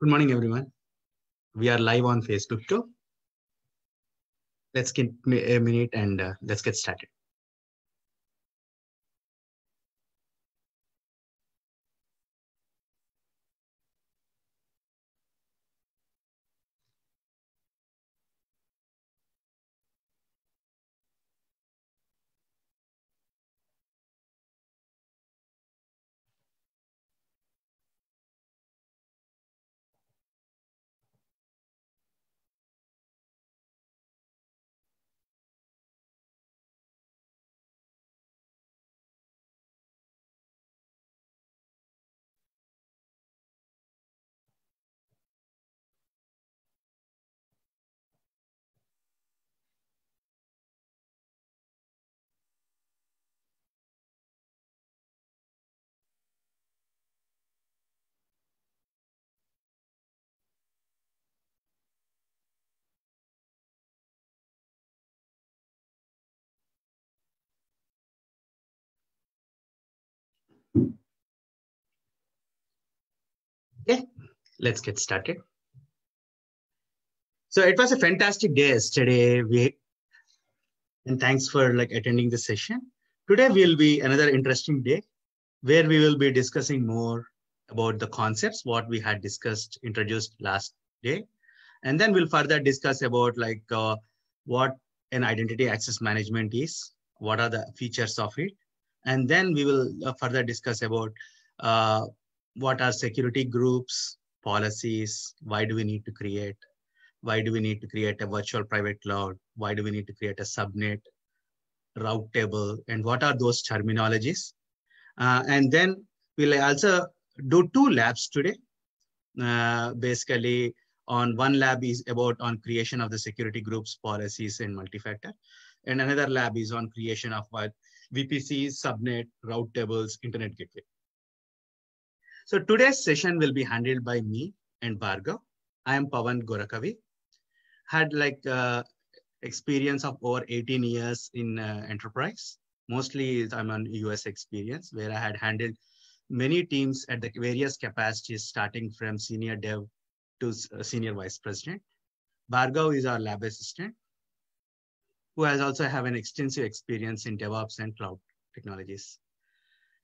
Good morning, everyone. We are live on Facebook too. Let's give me a minute and let's get started. Okay, let's get started. So it was a fantastic day yesterday. And thanks for attending the session. Today will be another interesting day where we will be discussing more about the concepts what we had introduced last day, and then we'll further discuss about what an identity access management is, what are the features of it, and then we will further discuss about uh, what are security groups, policies, why do we need to create a virtual private cloud, why do we need to create a subnet, route table, and what are those terminologies. And then we'll also do two labs today. Basically, on one lab is about on creation of the security groups, policies, and multi-factor. And another lab is on creation of what VPCs, subnet, route tables, internet gateway. So today's session will be handled by me and Bhargav. I am Pawan Gorakavi. Had experience of over 18 years in enterprise. Mostly I'm on US experience where I had handled many teams at the various capacities starting from senior dev to senior vice president. Bhargav is our lab assistant who has also have an extensive experience in DevOps and cloud technologies.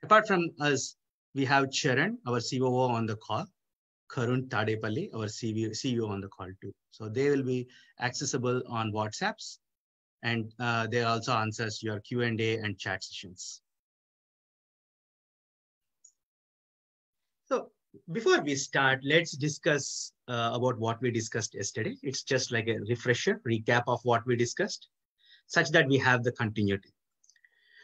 Apart from us, we have Charan, our COO on the call, Karun Tadepalli, our CEO on the call too. So they will be accessible on WhatsApps, and they also answers your Q&A and chat sessions. So before we start, let's discuss about what we discussed yesterday. It's just like a refresher, recap of what we discussed, such that we have the continuity.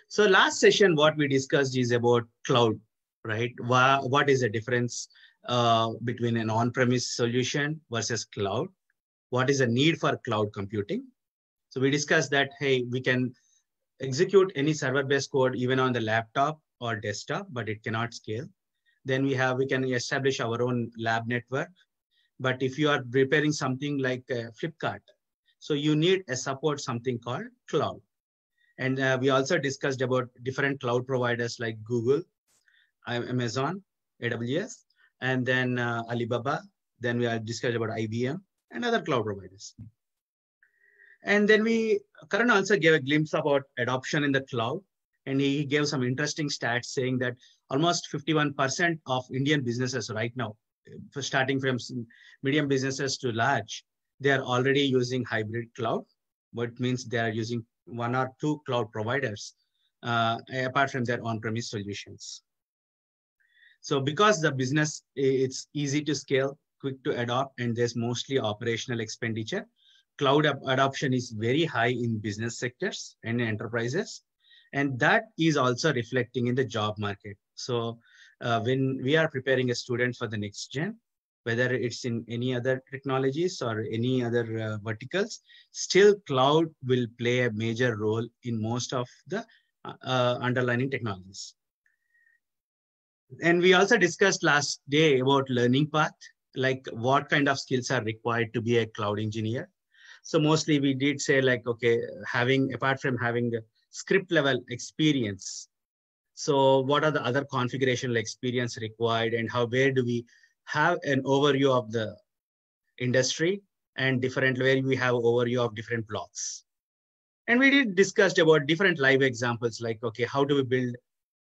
So last session, what we discussed is about cloud, right? What is the difference between an on-premise solution versus cloud? What is the need for cloud computing? So we discussed that, hey, we can execute any server-based code even on the laptop or desktop, but it cannot scale. Then we can establish our own lab network. But if you are preparing something like Flipkart, so you need a support something called cloud. And we also discussed about different cloud providers like Google, Amazon, AWS, and then Alibaba. Then we discussed about IBM and other cloud providers. And then Karan also gave a glimpse about adoption in the cloud. And he gave some interesting stats saying that almost 51% of Indian businesses right now, starting from medium businesses to large, they are already using hybrid cloud, what means they are using one or two cloud providers apart from their on-premise solutions. So because the business, it's easy to scale, quick to adopt, and there's mostly operational expenditure, cloud adoption is very high in business sectors and enterprises. And that is also reflecting in the job market. So when we are preparing a student for the next gen, whether it's in any other technologies or any other verticals, still cloud will play a major role in most of the underlying technologies. And we also discussed last day about learning path, like what kind of skills are required to be a cloud engineer. So mostly we did say okay, apart from having the script level experience, so what are the other configuration experience required, and where do we have an overview of the industry and different where we have overview of different blocks. And we did discussed about different live examples like, okay, how do we build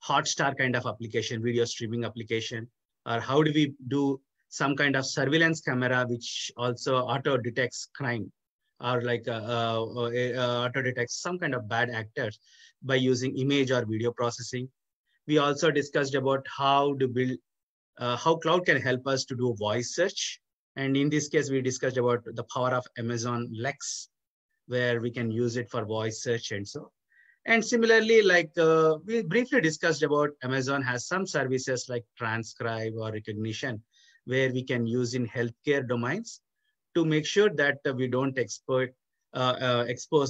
Hotstar kind of application, video streaming application, or how do we do some kind of surveillance camera, which also auto detects crime or like auto detects some kind of bad actors by using image or video processing. We also discussed about how to build, how cloud can help us to do voice search. And in this case, we discussed about the power of Amazon Lex, where we can use it for voice search and so. And similarly, like we briefly discussed about Amazon has some services like transcribe or recognition, where we can use in healthcare domains to make sure that we don't expose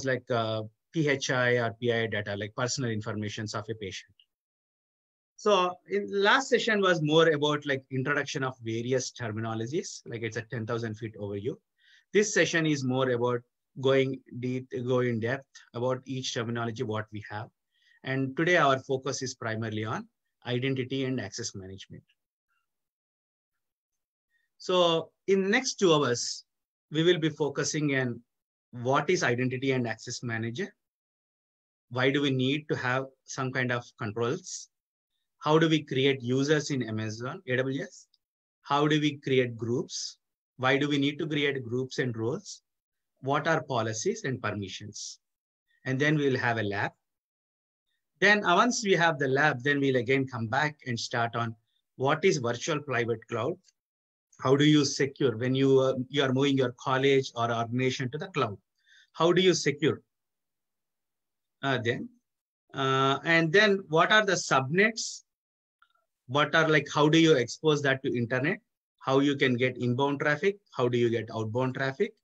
like PHI or PI data, like personal information of a patient. So in last session was more about like introduction of various terminologies, like it's a 10,000 feet overview. This session is more about going in depth about each terminology, what we have. And today our focus is primarily on identity and access management. So in the next 2 hours, we will be focusing on what is identity and access manager? Why do we need to have some kind of controls? How do we create users in Amazon AWS? How do we create groups? Why do we need to create groups and roles? What are policies and permissions? And then we'll have a lab. Then once we have the lab, then we'll again come back and start on what is virtual private cloud? How do you secure when you are moving your college or organization to the cloud? How do you secure? And then what are the subnets? What are like, how do you expose that to internet? How you can get inbound traffic? How do you get outbound traffic?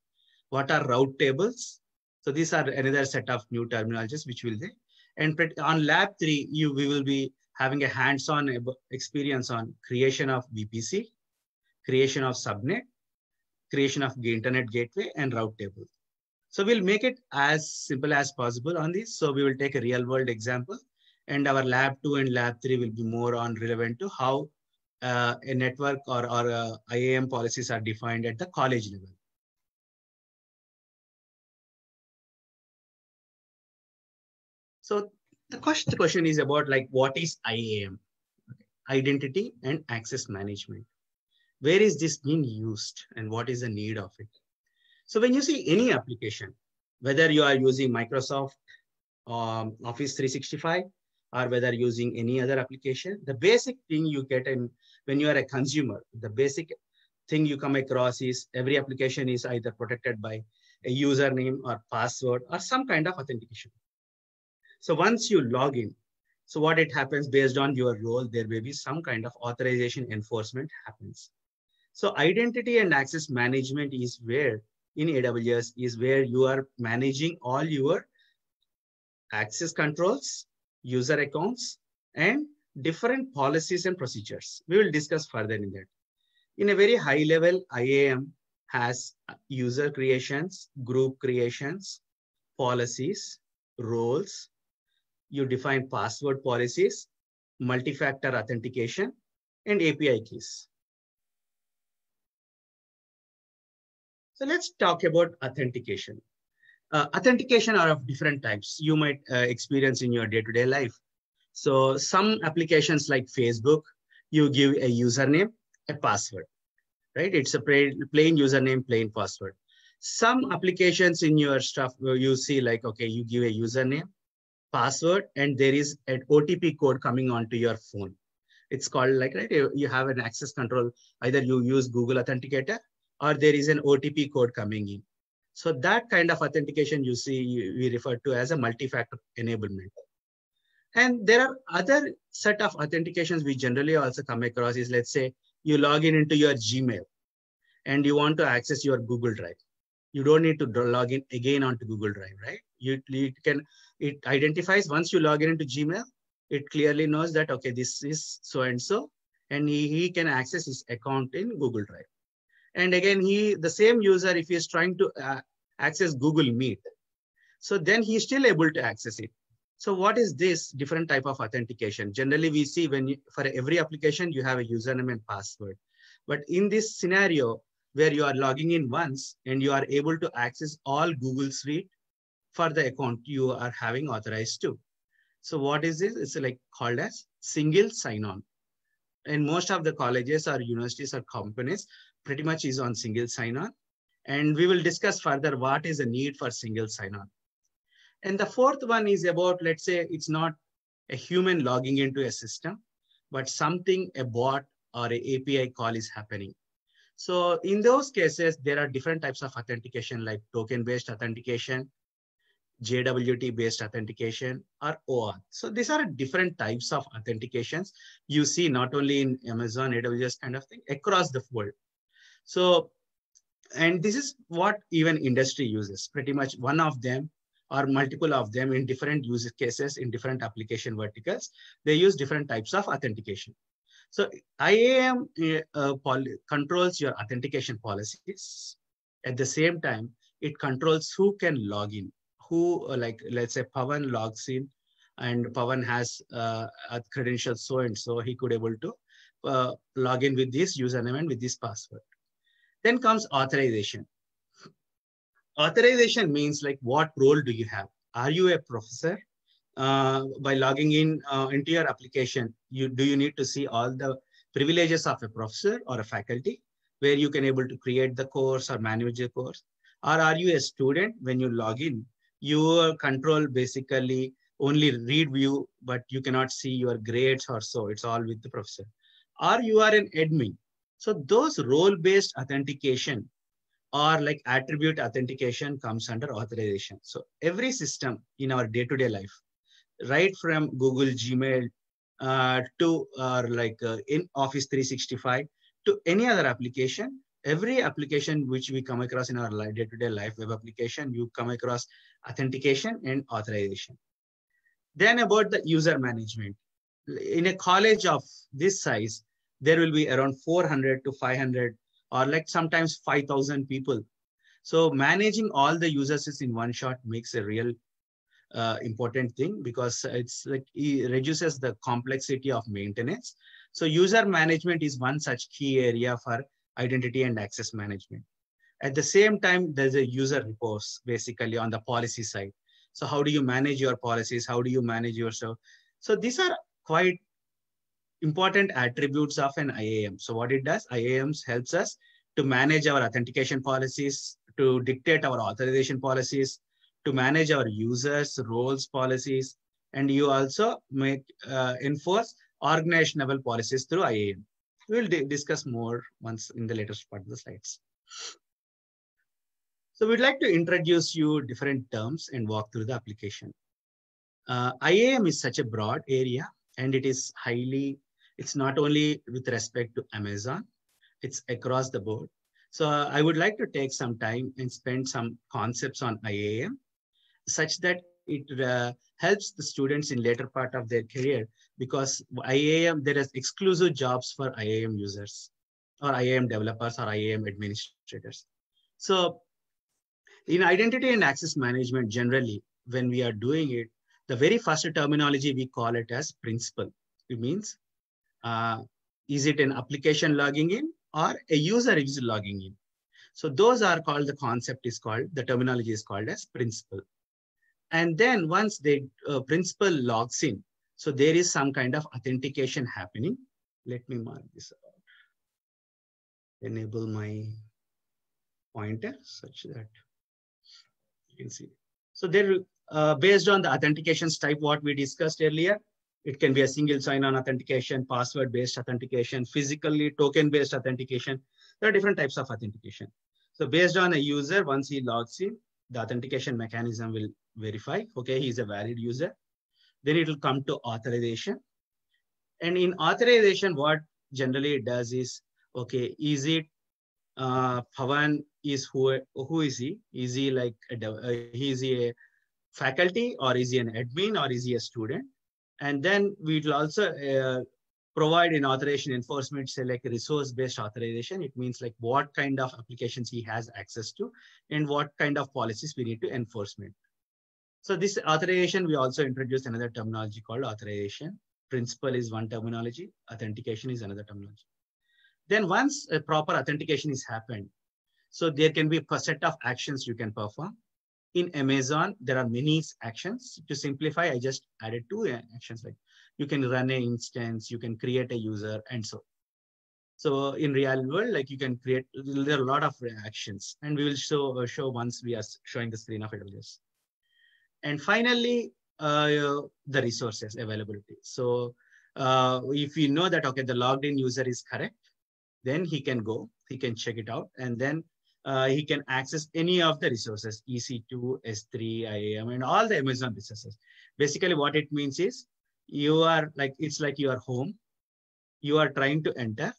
What are route tables? So these are another set of new terminologies which will be. And on lab 3, we will be having a hands-on experience on creation of VPC, creation of subnet, creation of the internet gateway, and route table. So we'll make it as simple as possible on this. So we will take a real world example, and our lab 2 and lab 3 will be more on relevant to how a network or IAM policies are defined at the college level. So the question is about like, what is IAM? Identity and access management. Where is this being used and what is the need of it? So when you see any application, whether you are using Microsoft Office 365 or whether using any other application, the basic thing you get in when you are a consumer, the basic thing you come across is every application is either protected by a username or password or some kind of authentication. So once you log in, so what it happens based on your role, there may be some kind of authorization enforcement happens. So identity and access management is where in AWS is where you are managing all your access controls, user accounts, and different policies and procedures. We will discuss further in that. In a very high level, IAM has user creations, group creations, policies, roles. You define password policies, multi-factor authentication, and API keys. So let's talk about authentication. Authentication are of different types you might experience in your day-to-day life. So some applications like Facebook, you give a username, a password, right? It's a plain username, plain password. Some applications in your stuff you see like, okay, you give a username, password, and there is an OTP code coming onto your phone. It's called like, right, you have an access control. Either you use Google Authenticator or there is an OTP code coming in. So that kind of authentication you see, we refer to as a multi-factor enablement. And there are other set of authentications we generally also come across is, let's say you log in into your Gmail and you want to access your Google Drive. You don't need to log in again onto Google Drive, right? It identifies once you log in into Gmail, it clearly knows that, okay, this is so-and-so, and he can access his account in Google Drive. And again, the same user, if he is trying to access Google Meet, so then he's still able to access it. So what is this different type of authentication? Generally, we see for every application, you have a username and password. But in this scenario where you are logging in once and you are able to access all Google Suite for the account you are having authorized to. So what is this? It's like called as single sign-on. And most of the colleges or universities or companies pretty much is on single sign-on. And we will discuss further what is the need for single sign-on. And the fourth one is about, let's say, it's not a human logging into a system, but something, a bot or a API call is happening. So in those cases, there are different types of authentication like token-based authentication, JWT-based authentication, or OAuth. So these are different types of authentications you see not only in Amazon, AWS kind of thing, across the world. So, and this is what even industry uses, pretty much one of them or multiple of them in different use cases, in different application verticals. They use different types of authentication. So IAM controls your authentication policies. At the same time, it controls who can log in, who, like, let's say Pawan logs in and Pawan has a credential so-and-so, he could able to log in with this username and with this password. Then comes authorization. Authorization means like what role do you have? Are you a professor? By logging in into your application, do you need to see all the privileges of a professor or a faculty where you can able to create the course or manage the course? Or are you a student? When you log in, you control basically only read view, but you cannot see your grades or so. It's all with the professor. Or you are an admin. So those role-based authentication or like attribute authentication comes under authorization. So every system in our day-to-day life, right from Google Gmail to in Office 365 to any other application, every application which we come across in our day-to-day life, web application, you come across authentication and authorization. Then about the user management. In a college of this size, there will be around 400 to 500 or like sometimes 5,000 people. So managing all the users in one shot makes a real important thing because it's like it reduces the complexity of maintenance. So user management is one such key area for identity and access management. At the same time, there's a user reports basically on the policy side. So how do you manage your policies? How do you manage yourself? So these are quite important attributes of an IAM. So what it does, IAMs helps us to manage our authentication policies, to dictate our authorization policies, to manage our users, roles, policies, and you also make enforce organization level policies through IAM. We'll discuss more once in the later part of the slides. So we'd like to introduce you different terms and walk through the application. IAM is such a broad area and it is highly, it's not only with respect to Amazon, it's across the board. So I would like to take some time and spend some concepts on IAM such that it helps the students in later part of their career because IAM, there is exclusive jobs for IAM users or IAM developers or IAM administrators. So in identity and access management, generally, when we are doing it, the very first terminology we call it as principal. It means, is it an application logging in or a user is logging in? So those are called, the concept is called, the terminology is called as principal. And then once the principal logs in, so there is some kind of authentication happening. Let me mark this out. Enable my pointer such that you can see. So there, based on the authentications type, what we discussed earlier, it can be a single sign-on authentication, password-based authentication, physically token-based authentication. There are different types of authentication. So based on a user, once he logs in, the authentication mechanism will verify, okay, he's a valid user. Then it will come to authorization. And in authorization, what generally it does is, okay, is it Pawan is who is he? Is he like is he a faculty or is he an admin or is he a student? And then we will also provide in authorization enforcement, say like resource-based authorization. It means like what kind of applications he has access to and what kind of policies we need to enforcement. So this authorization, we also introduced another terminology called authorization. Principal is one terminology, authentication is another terminology. Then once a proper authentication is happened, so there can be a set of actions you can perform. In Amazon, there are many actions. To simplify, I just added two actions, like you can run an instance, you can create a user, and so. So in real world, like you can create, there are a lot of actions, and we will show once we are showing the screen of AWS. And finally, the resources availability. So if you know that, okay, the logged in user is correct, then he can go, he can check it out, and then he can access any of the resources, EC2, S3, IAM, and all the Amazon resources. Basically, what it means is you are like, it's like your home, you are trying to enter,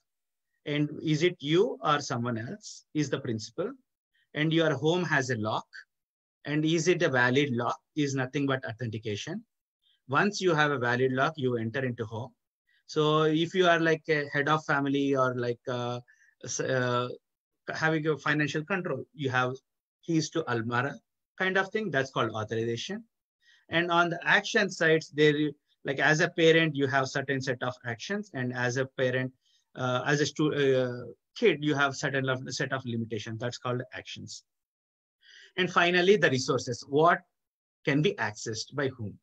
and is it you or someone else is the principal, and your home has a lock, and is it a valid lock is nothing but authentication. Once you have a valid lock, you enter into home. So if you are like a head of family or like having a financial control, you have keys to Almara kind of thing. That's called authorization. And on the action sides, there, like as a parent, you have certain set of actions, and as a parent, as a kid, you have certain set of limitations. That's called actions. And finally, the resources. What can be accessed by whom?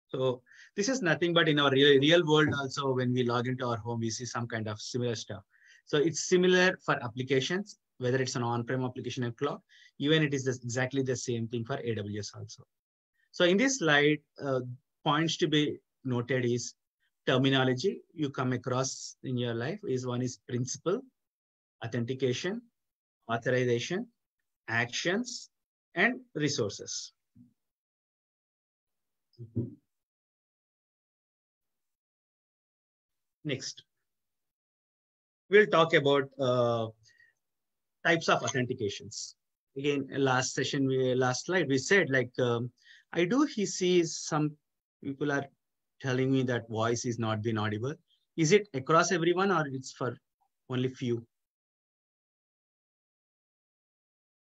So this is nothing but in our real world also, when we log into our home, we see some kind of similar stuff. So it's similar for applications, whether it's an on-prem application or cloud, even it is exactly the same thing for AWS also. So in this slide, points to be noted is terminology you come across in your life is one is principal, authentication, authorization, actions, and resources. Next, we'll talk about types of authentications. Again, last session, last slide, we said like, he sees some people are telling me that voice is not being audible. Is it across everyone or it's for only few?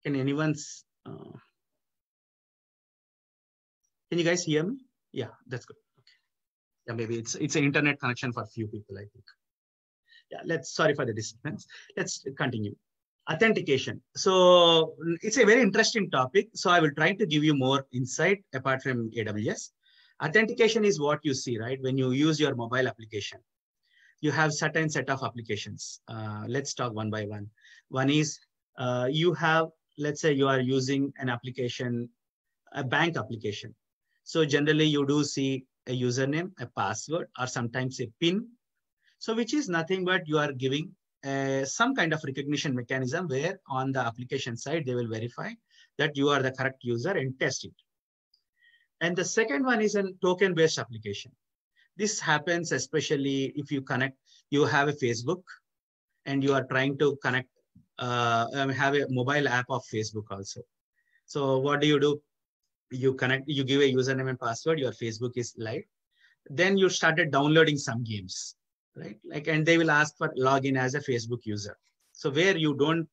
Can anyone's, can you guys hear me? Yeah, that's good. Okay. Yeah, maybe it's an internet connection for few people, I think. Yeah, sorry for the disturbance. Let's continue. Authentication. So it's a very interesting topic. So I will try to give you more insight apart from AWS. Authentication is what you see, right? When you use your mobile application, you have certain set of applications. Let's talk one by one. One is you have, let's say you are using an application, a bank application. So generally you do see a username, a password, or sometimes a PIN. So which is nothing but you are giving some kind of recognition mechanism where on the application side, they will verify that you are the correct user and test it. And the second one is a token-based application. This happens especially if you connect, you have a Facebook and you are trying to connect, have a mobile app of Facebook also. So what do? You connect, you give a username and password, your Facebook is live. Then you started downloading some games, right? Like, and they will ask for login as a Facebook user. So where you don't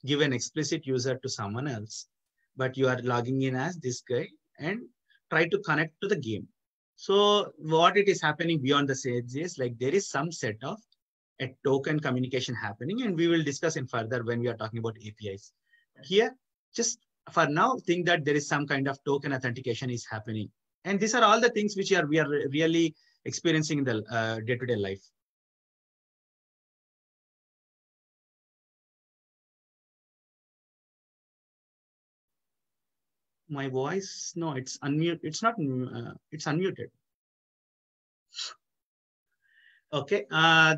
give an explicit user to someone else, but you are logging in as this guy and try to connect to the game. So what it is happening beyond the sales is like there is some set of a token communication happening, and we will discuss in further when we are talking about APIs. Here, just for now, think that there is some kind of token authentication is happening. And these are all the things which we are really experiencing in the day-to-day life. My voice, no, it's unmuted. It's not, it's unmuted. Okay,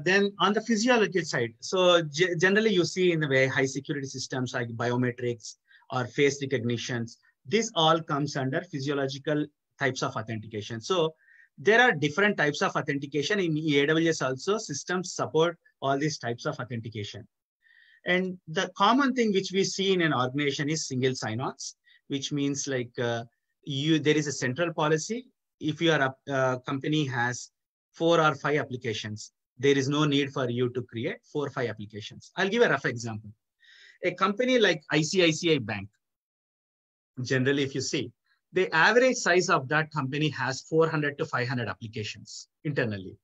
then on the physiology side, so generally you see in the way high security systems like biometrics or face recognitions, this all comes under physiological types of authentication. So there are different types of authentication in AWS also. Systems support all these types of authentication. And the common thing which we see in an organization is single sign-ons, which means like there is a central policy. If your company has 4 or 5 applications, there is no need for you to create 4 or 5 applications. I'll give a rough example. A company like ICICI Bank, generally, if you see, the average size of that company has 400 to 500 applications internally.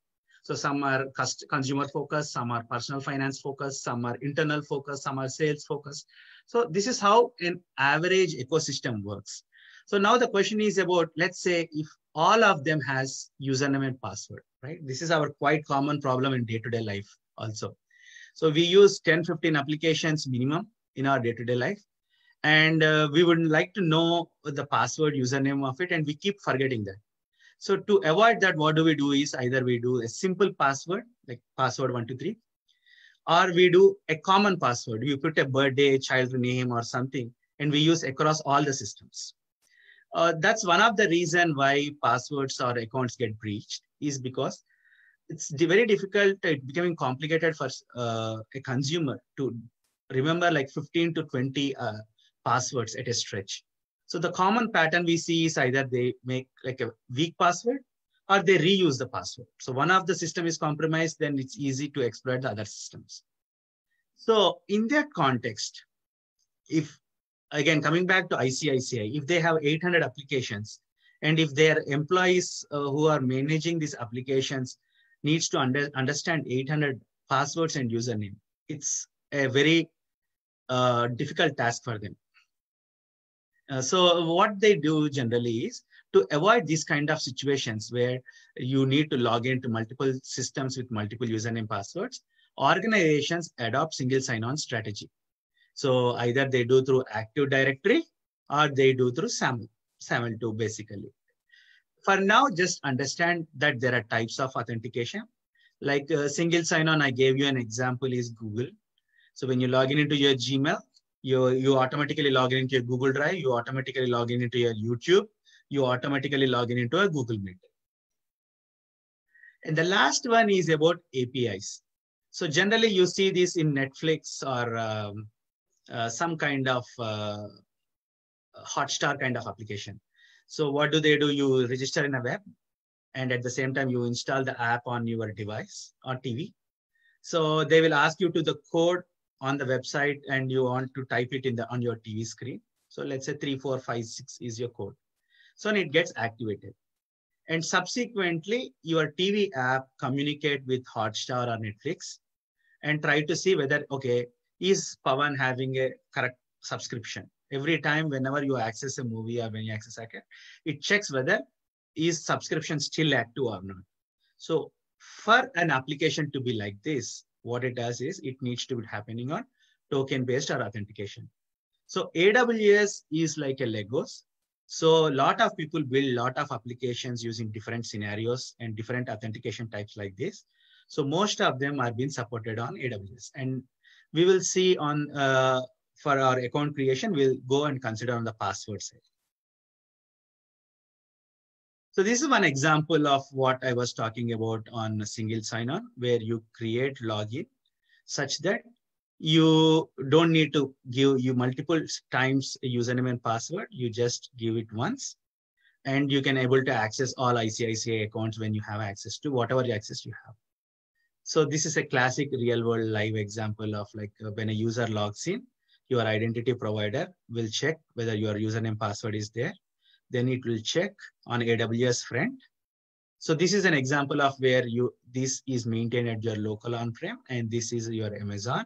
So some are consumer focused, some are personal finance focused, some are internal focused, some are sales focused. So this is how an average ecosystem works. So now the question is about, let's say if all of them has username and password, right? This is our quite common problem in day-to-day life also. So we use 10, 15 applications minimum in our day-to-day life. And we would like to know the password, username of it, and we keep forgetting that. So to avoid that, what do we do is either we do a simple password, like password 123, or we do a common password. You put a birthday, child name or something, and we use across all the systems. That's one of the reasons why passwords or accounts get breached, is because it's very difficult, it's becoming complicated for a consumer to remember like 15 to 20 passwords at a stretch. So the common pattern we see is either they make like a weak password or they reuse the password. So one of the system is compromised, then it's easy to exploit the other systems. So in that context, if again, coming back to ICICI, if they have 800 applications and if their employees who are managing these applications needs to understand 800 passwords and username, it's a very difficult task for them. So what they do generally is to avoid these kind of situations where you need to log into multiple systems with multiple username passwords, organizations adopt single sign-on strategy. So either they do through Active Directory or they do through SAML2 basically. For now, just understand that there are types of authentication. Like single sign-on, I gave you an example is Google. So when you log in into your Gmail, you automatically log in into your Google Drive, you automatically log in into your YouTube, you automatically log in into a Google Meet. And the last one is about APIs. So generally you see this in Netflix or some kind of Hotstar kind of application. So what do? You register in a web and at the same time you install the app on your device or TV. So they will ask you to the code on the website and you want to type it in on your TV screen. So let's say 3456 is your code. So it gets activated. And subsequently, your TV app communicate with Hotstar or Netflix and try to see whether, okay, is Pawan having a correct subscription? Every time, whenever you access a movie or when you access a account, it checks whether is subscription still active or not. So for an application to be like this, what it does is it needs to be happening on token-based or authentication. So AWS is like a Legos. So a lot of people build a lot of applications using different scenarios and different authentication types like this. So most of them are being supported on AWS. And we will see on for our account creation, we'll go and consider on the password side. So this is one example of what I was talking about on a single sign-on, where you create login such that you don't need to give you multiple times a username and password. You just give it once and you can able to access all ICICI accounts when you have access to whatever access you have. So this is a classic real world live example of like when a user logs in, your identity provider will check whether your username password is there. Then it will check on AWS front. So this is an example of where this is maintained at your local on-prem and this is your Amazon.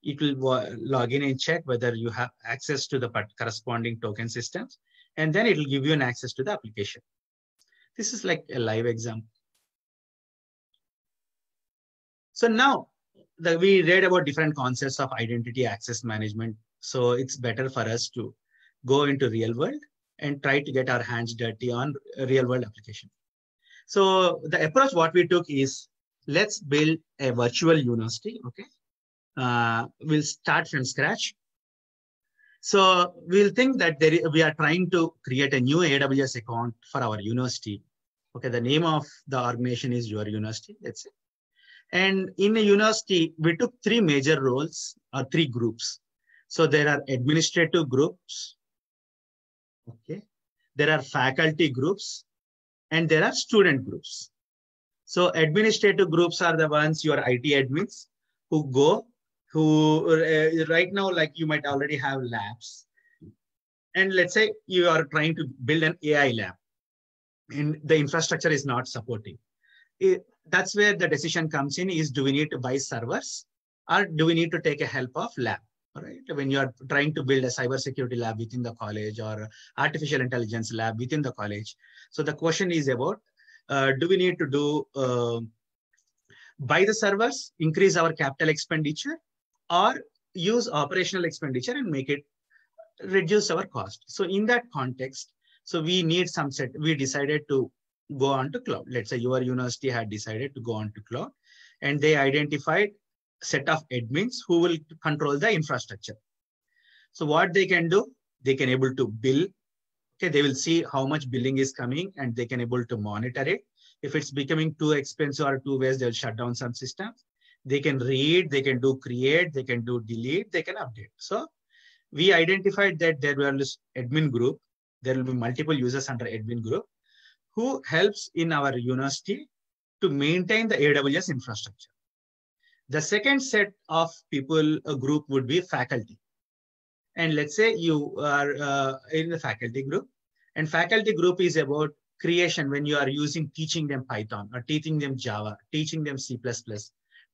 It will log in and check whether you have access to the corresponding token systems, and then it will give you an access to the application. This is like a live example. So now that we read about different concepts of identity access management, so it's better for us to go into real world and try to get our hands dirty on a real world application. So the approach what we took is, let's build a virtual university, okay? We'll start from scratch. So we'll think that we are trying to create a new AWS account for our university. Okay, the name of the organization is Your University, let's say. And in a university, we took three major roles or three groups. So there are administrative groups, okay? There are faculty groups, and there are student groups. So administrative groups are the ones, your IT admins who right now, like you might already have labs. And let's say you are trying to build an AI lab and the infrastructure is not supporting. That's where the decision comes in is, do we need to buy servers or do we need to take a help of lab? Right? When you are trying to build a cybersecurity lab within the college or artificial intelligence lab within the college. So the question is about, do we need to do buy the servers, increase our capital expenditure, or use operational expenditure and make it reduce our cost? So in that context, so we need some set, we decided to go on to cloud. Let's say your university had decided to go on to cloud and they identified a set of admins who will control the infrastructure. So what they can do, they can able to bill. Okay, they will see how much billing is coming and they can able to monitor it. If it's becoming too expensive or too waste, they'll shut down some systems. They can read, they can do create, they can do delete, they can update. So we identified that there will be admin group. There will be multiple users under admin group who helps in our university to maintain the AWS infrastructure. The second set of people, a group would be faculty. And let's say you are in the faculty group, and faculty group is about creation when you are teaching them Python or teaching them Java, teaching them C++,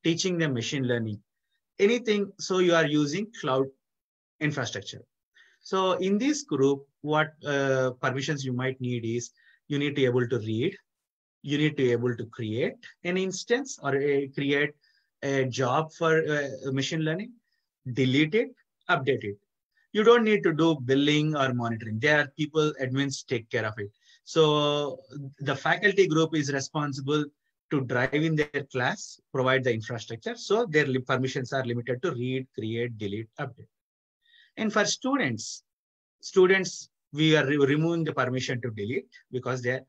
teaching them machine learning, anything. So you are using cloud infrastructure. So in this group, what permissions you might need is, you need to be able to read, you need to be able to create an instance or create a job for machine learning, delete it, update it. You don't need to do billing or monitoring. There are people, admins take care of it. So the faculty group is responsible to drive in their class, provide the infrastructure. So their permissions are limited to read, create, delete, update. And for students, we are removing the permission to delete because they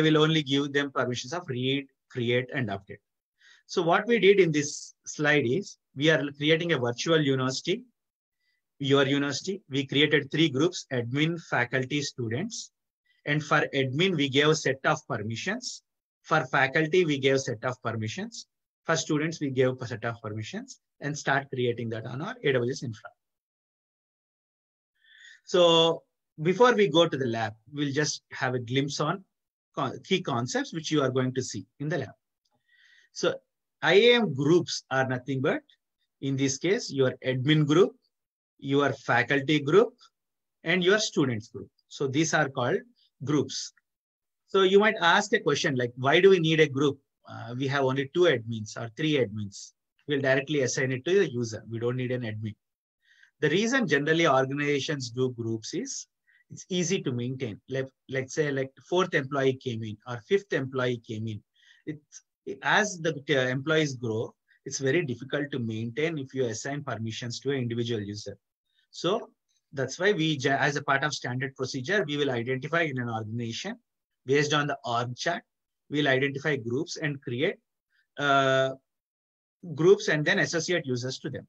will only give them permissions of read, create, and update. So what we did in this slide is, we are creating a virtual university. Your university, we created 3 groups: admin, faculty, students. And for admin, we gave a set of permissions. For faculty, we gave a set of permissions. For students, we gave a set of permissions and start creating that on our AWS infra. So before we go to the lab, we'll just have a glimpse on key concepts which you are going to see in the lab. So IAM groups are nothing but, in this case, your admin group, your faculty group, and your students group. So these are called groups. So you might ask a question like, why do we need a group? We have only 2 admins or 3 admins. We'll directly assign it to the user. We don't need an admin. The reason generally organizations do groups is, it's easy to maintain. Let's say like 4th employee came in or 5th employee came in. As the employees grow, it's very difficult to maintain if you assign permissions to an individual user. So that's why we, as a part of standard procedure, we will identify in an organization based on the org chart. We'll identify groups and create groups and then associate users to them.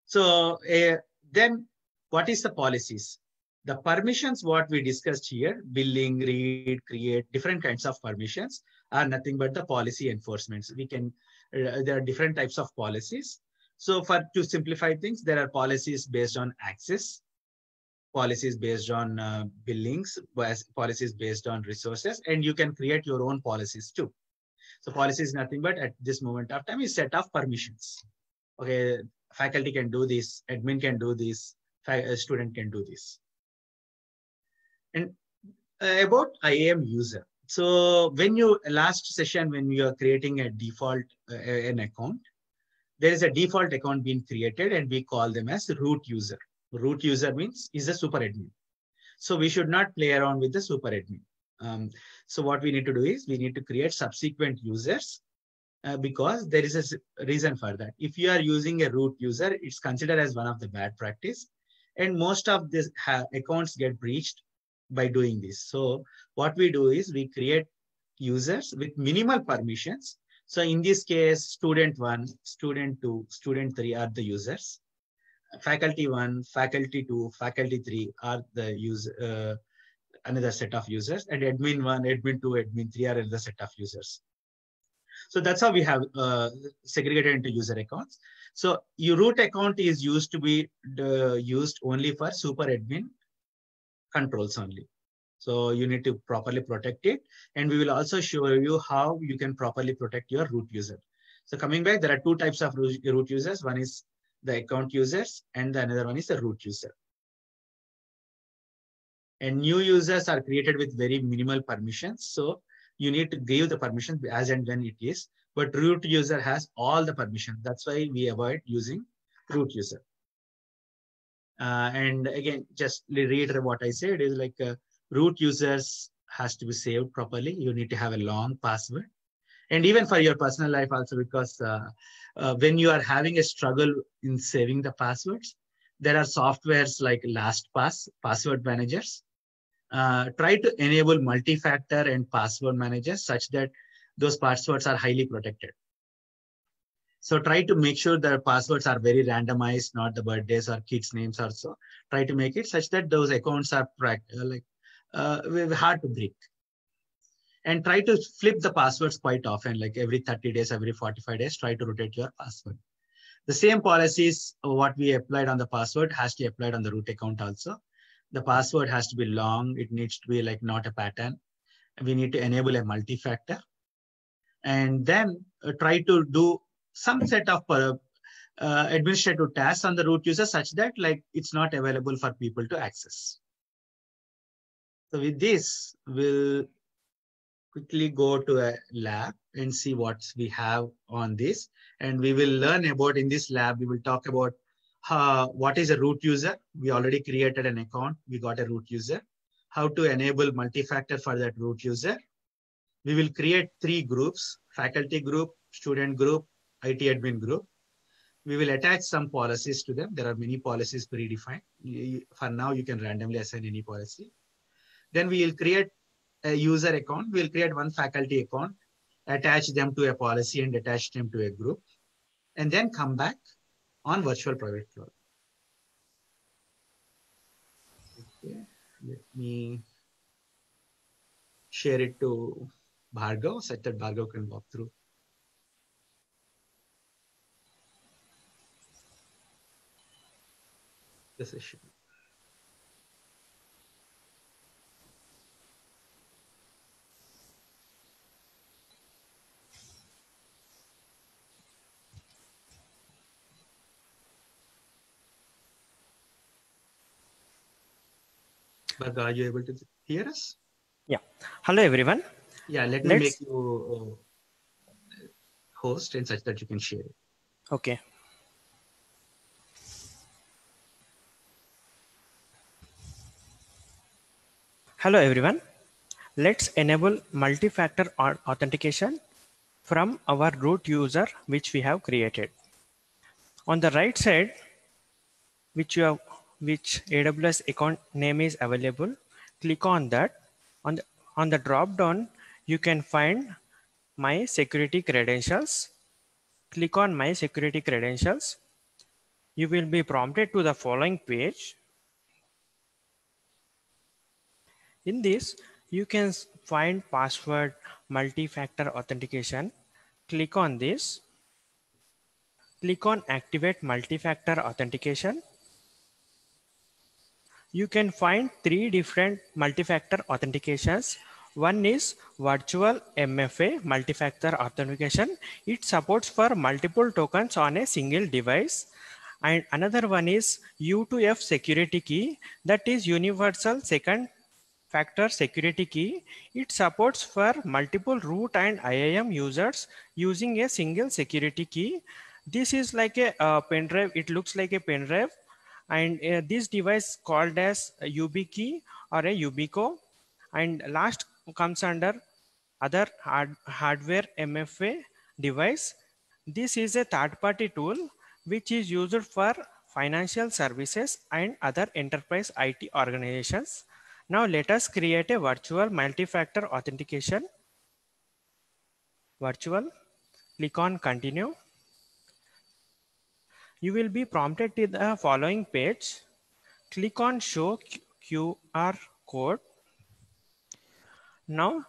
So then what is the policies? The permissions, what we discussed here, billing, read, create, different kinds of permissions are nothing but the policy enforcements. We can, there are different types of policies. So to simplify things, there are policies based on access, policies based on billings, policies based on resources, and you can create your own policies too. So policy is nothing but at this moment of time is set of permissions. Okay, faculty can do this, admin can do this, student can do this. And about IAM user. So when you, last session, when you are creating a default, an account, there is a default account being created and we call them as root user. Root user means is a super admin. So we should not play around with the super admin. So what we need to do is we need to create subsequent users because there is a reason for that. If you are using a root user, it's considered as one of the bad practice. And most of these accounts get breached by doing this. So what we do is we create users with minimal permissions. So in this case, student 1, student 2, student 3 are the users. Faculty 1, faculty 2, faculty 3 are the user, another set of users, and admin 1, admin 2, admin 3 are another set of users. So that's how we have segregated into user accounts. So your root account is used to be used only for super admin controls only. So you need to properly protect it. And we will also show you how you can properly protect your root user. So coming back, there are two types of root users. One is the account users and the another one is the root user. And new users are created with very minimal permissions. So you need to give the permission as and when it is. But root user has all the permission. That's why we avoid using root user. And again, just reiterate what I said is like root users has to be saved properly. You need to have a long password. And even for your personal life also, because when you are having a struggle in saving the passwords, there are softwares like LastPass, password managers. Try to enable multi-factor and password managers such that those passwords are highly protected. So try to make sure the passwords are very randomized, not the birthdays or kids' names also. Try to make it such that those accounts are hard to break. And try to flip the passwords quite often, like every 30 days, every 45 days, try to rotate your password. The same policies, what we applied on the password has to be applied on the root account also. The password has to be long. It needs to be like not a pattern. We need to enable a multi-factor. And then try to do some set of administrative tasks on the root user such that like it's not available for people to access. So with this, we'll quickly go to a lab and see what we have on this. And we will learn about in this lab, we will talk about what is a root user. We already created an account. We got a root user. How to enable multi-factor for that root user. We will create 3 groups: faculty group, student group, IT admin group. We will attach some policies to them. There are many policies predefined. For now, you can randomly assign any policy. Then we will create a user account. We'll create one faculty account, attach them to a policy and attach them to a group, and then come back on virtual private cloud. Okay, let me share it to Bhargav such that Bhargav can walk through the session. Bhargav, are you able to hear us? Yeah. Hello, everyone. Yeah, let me make you host and such that you can share it. Okay. Hello, everyone. Let's enable multi-factor authentication from our root user, which we have created. On the right side, which AWS account name is available, click on that. On the drop down, you can find my security credentials. Click on my security credentials. You will be prompted to the following page. In this, you can find password multi-factor authentication. Click on this. Click on activate multi-factor authentication. You can find 3 different multi-factor authentications. One is virtual MFA multi-factor authentication. It supports for multiple tokens on a single device. And another one is U2F security key, that is universal second factor security key. It supports for multiple root and IAM users using a single security key. This is like a pen drive. It looks like a pen drive. And this device called as a YubiKey or a Yubico. And last comes under other hardware MFA device. This is a third-party tool which is used for financial services and other enterprise IT organizations. Now let us create a virtual multi-factor authentication. Virtual, click on continue. You will be prompted to the following page. Click on show QR code. Now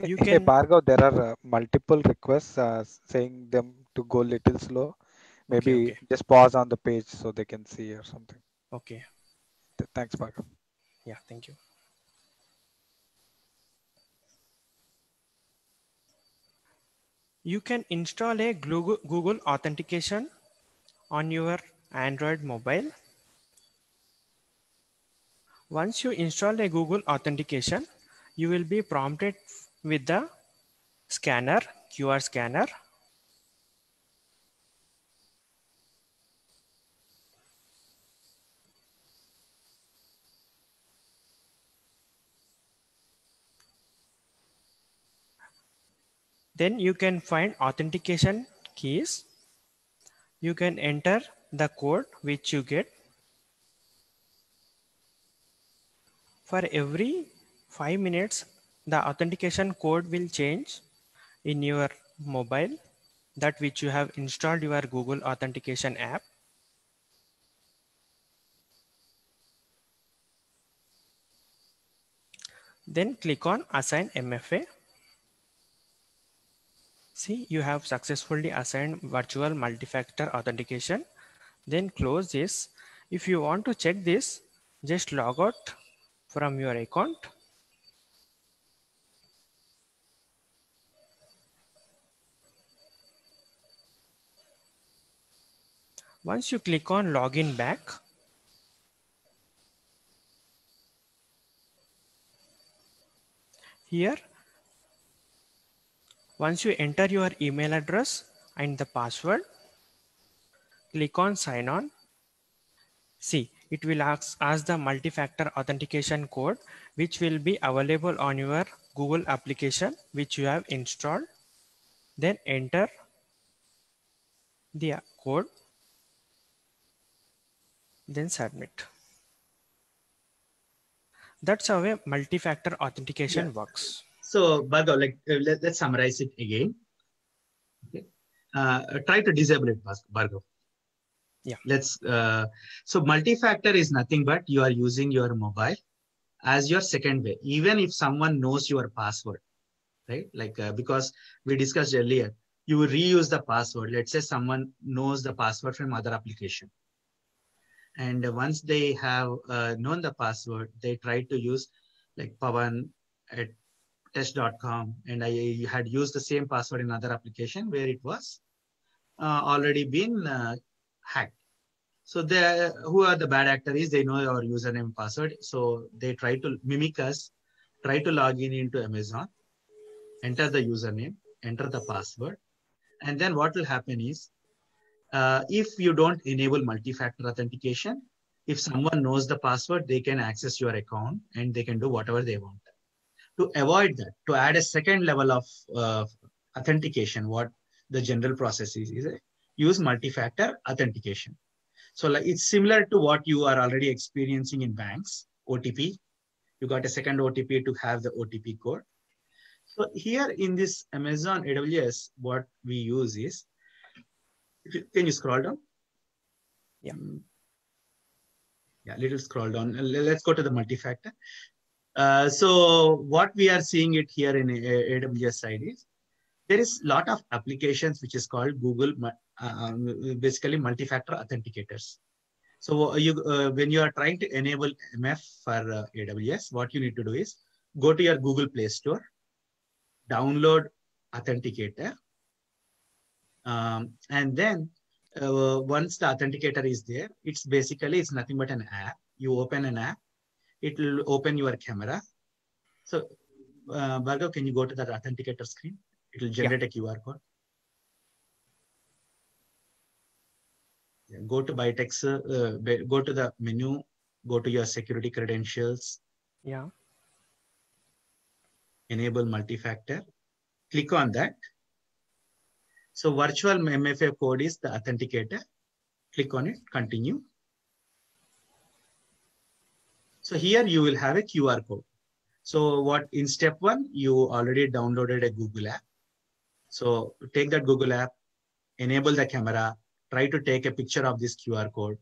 you can. Hey Bhargav, there are multiple requests saying them to go little slow. Maybe Okay. just pause on the page so they can see or something. Okay. Thanks, Bhargav. Yeah, thank you. You can install a Google authentication on your Android mobile. Once you install a Google authentication, you will be prompted with the scanner, QR scanner. Then you can find authentication keys. You can enter the code which you get. For every 5 minutes, the authentication code will change in your mobile, that which you have installed your Google authentication app. Then click on Assign MFA. See, you have successfully assigned virtual multi-factor authentication. Then close this. If you want to check this, just log out from your account. Once you click on Login Back, here, once you enter your email address and the password, click on Sign On. See, it will ask the multi-factor authentication code, which will be available on your Google application, which you have installed. Then enter the code, then submit. That's how a multi-factor authentication works. So, Bhargav, let's summarize it again. Okay. Try to disable it, Bhargav. Yeah. So multi-factor is nothing but you are using your mobile as your second way, even if someone knows your password, right? Because we discussed earlier, you will reuse the password. Let's say someone knows the password from other application. And once they have known the password, they try to use like Pawan at test.com. And I had used the same password in other application where it was already been hacked. So who are the bad actor is, they know our username and password. So they try to mimic us, try to log into Amazon, enter the username, enter the password. And then what will happen is, if you don't enable multi-factor authentication, if someone knows the password, they can access your account and they can do whatever they want. To avoid that, to add a second level of authentication, what the general process is use multi-factor authentication. So it's similar to what you are already experiencing in banks, OTP. You got a second OTP to have the OTP code. So here in this Amazon AWS, what we use is, can you scroll down? Yeah. Yeah, little scroll down. Let's go to the multi-factor. So what we are seeing it here in AWS side is, there is a lot of applications which is called Google, basically multi-factor authenticators. So when you are trying to enable MF for AWS, what you need to do is go to your Google Play Store, download Authenticator, and then once the Authenticator is there, it's nothing but an app. You open an app, it will open your camera. So Bhargav, can you go to that Authenticator screen? It will generate a QR code. Go to Bytex, go to the menu, go to your security credentials. Yeah. Enable multi-factor. Click on that. So virtual MFA code is the authenticator. Click on it, continue. So here you will have a QR code. So in step 1, you already downloaded a Google app. So take that Google app, enable the camera, try to take a picture of this QR code.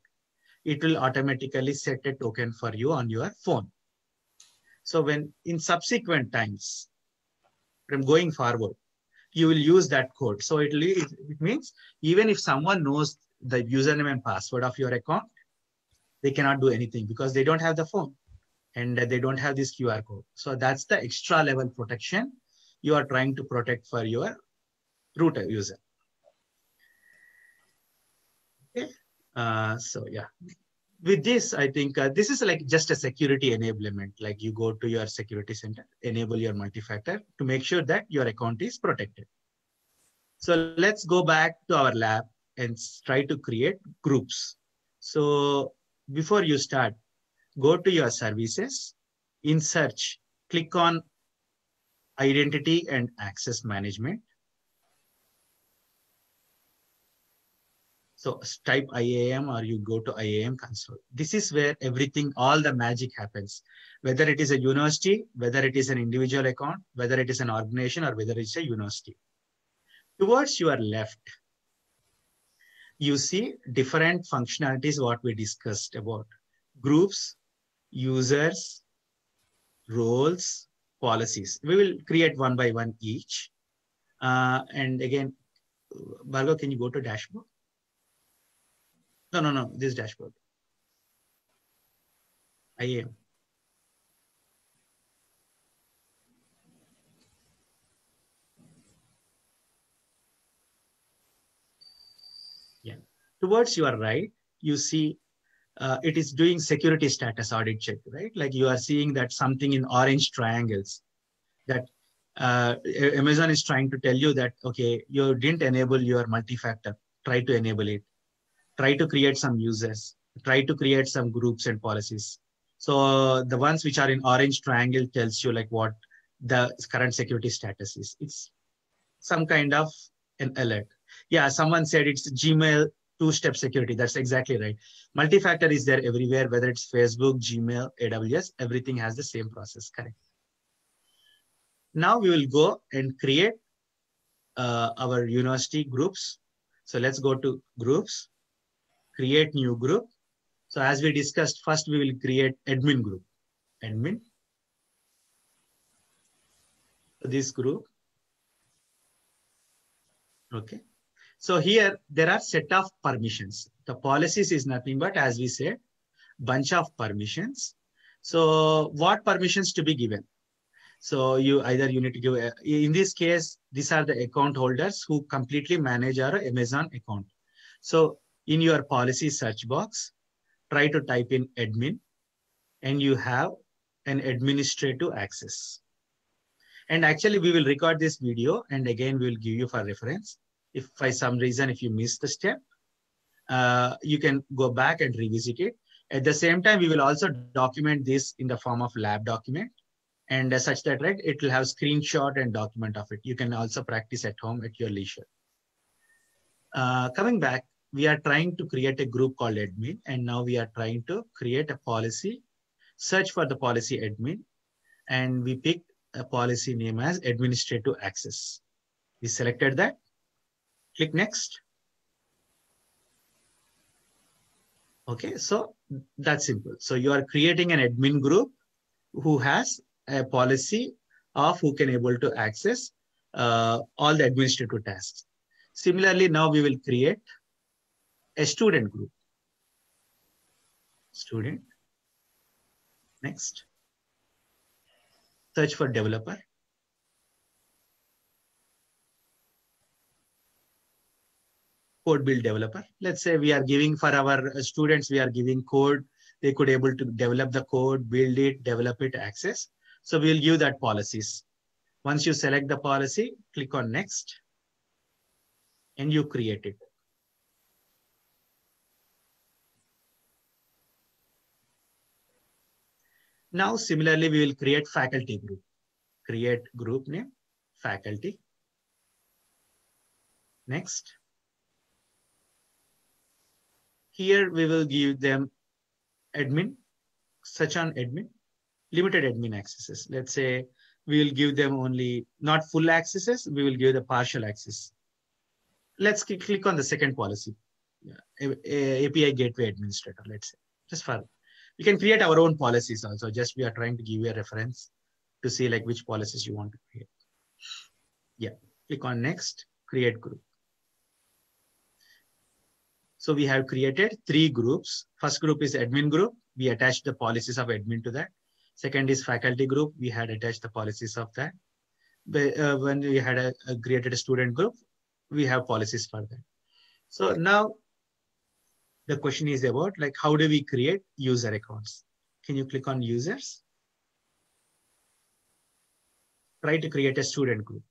It will automatically set a token for you on your phone. So when in subsequent times, from going forward, you will use that code. So it means even if someone knows the username and password of your account, they cannot do anything because they don't have the phone and they don't have this QR code. So that's the extra level protection you are trying to protect for your root user. Okay. So yeah, with this, I think this is like just a security enablement. Like you go to your security center, enable your multi-factor to make sure that your account is protected. So let's go back to our lab and try to create groups. So before you start, go to your services, in search, click on identity and access management. So type IAM or you go to IAM console. This is where everything, all the magic happens. Whether it is a university, whether it is an individual account, whether it is an organization or whether it's a university. Towards your left, you see different functionalities what we discussed about. Groups, users, roles, policies. We will create one by one each. And again, Bhargav, can you go to dashboard? No, this dashboard. IAM. Yeah. Towards your right, you see it is doing security status audit check, right? Like you are seeing that something in orange triangles that Amazon is trying to tell you that, okay, you didn't enable your multi-factor. Try to enable it. Try to create some users. Try to create some groups and policies. So the ones which are in orange triangle tells you like what the current security status is. It's some kind of an alert. Yeah, someone said it's Gmail two-step security. That's exactly right. Multi-factor is there everywhere, whether it's Facebook, Gmail, AWS, everything has the same process, correct? Now we will go and create our university groups. So let's go to groups, create new group. So as we discussed, first we will create admin group, admin. This group. Okay. So here there are set of permissions. The policies is nothing but, as we said, bunch of permissions. So what permissions to be given? So you need to give, in this case, these are the account holders who completely manage our Amazon account. So in your policy search box, try to type in admin and you have an administrative access. And actually we will record this video and again, we will give you for reference. If by some reason, if you miss the step, you can go back and revisit it. At the same time, we will also document this in the form of lab document. And such that, right, it will have screenshot and document of it. You can also practice at home at your leisure. Coming back, we are trying to create a group called admin. And now we are trying to create a policy, search for the policy admin. And we picked a policy name as administrative access. We selected that. Click next. Okay, so that's simple. So you are creating an admin group who has a policy of who can able to access all the administrative tasks. Similarly, now we will create a student group. Student. Next. Search for developer. Code build developer. Let's say we are giving for our students, we are giving code. They could able to develop the code, build it, develop it, access. So we'll give that policies. Once you select the policy, click on next and you create it. Now, similarly, we will create faculty group. Create group name, faculty. Next. Here we will give them admin, search on admin, limited admin accesses. Let's say we will give them only not full accesses, we will give the partial access. Let's click on the second policy, API Gateway Administrator, let's say, just for, we can create our own policies also, just we are trying to give you a reference to see like which policies you want to create. Yeah, click on next, create group. So we have created 3 groups. First group is admin group. We attached the policies of admin to that. Second is faculty group. We had attached the policies of that. When we had created a student group, we have policies for that. So now the question is about like, how do we create user accounts? Can you click on users? Try to create a student group.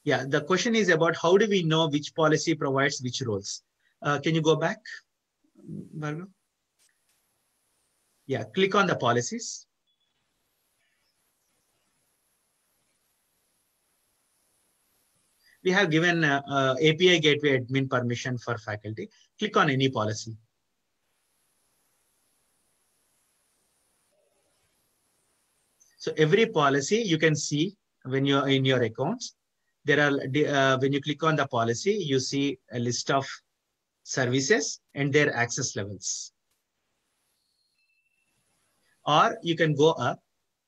Yeah, the question is about how do we know which policy provides which roles? Can you go back, Bhargav? Yeah, click on the policies. We have given API gateway admin permission for faculty. Click on any policy. So every policy you can see when you're in your accounts, there are, when you click on the policy, you see a list of services and their access levels. Or you can go up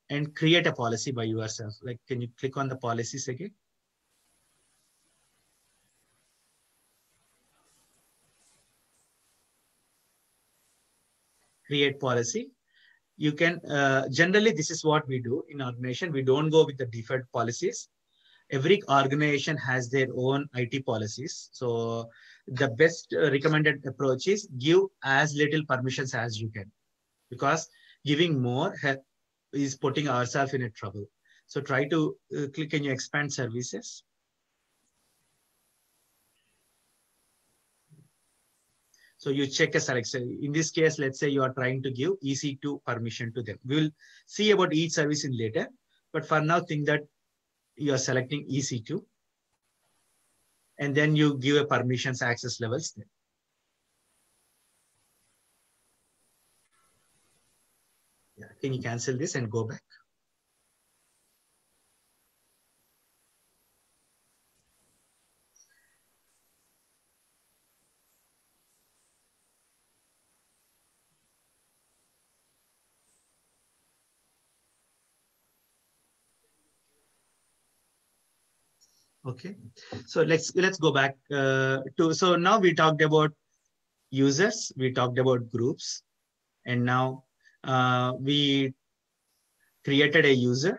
and create a policy by yourself. Like, can you click on the policies again? Create policy. You can, generally, this is what we do in organization. We don't go with the default policies. Every organization has their own IT policies. So the best recommended approach is give as little permissions as you can, because giving more is putting ourselves in a trouble. So try to click, can you expand services? So you check a selection. In this case, let's say you are trying to give EC2 permission to them. We will see about each service in later, but for now, think that you are selecting EC2, and then you give a permissions access levels there. Yeah. Can you cancel this and go back? Okay, so let's go back to, so now we talked about users, we talked about groups, and now we created a user.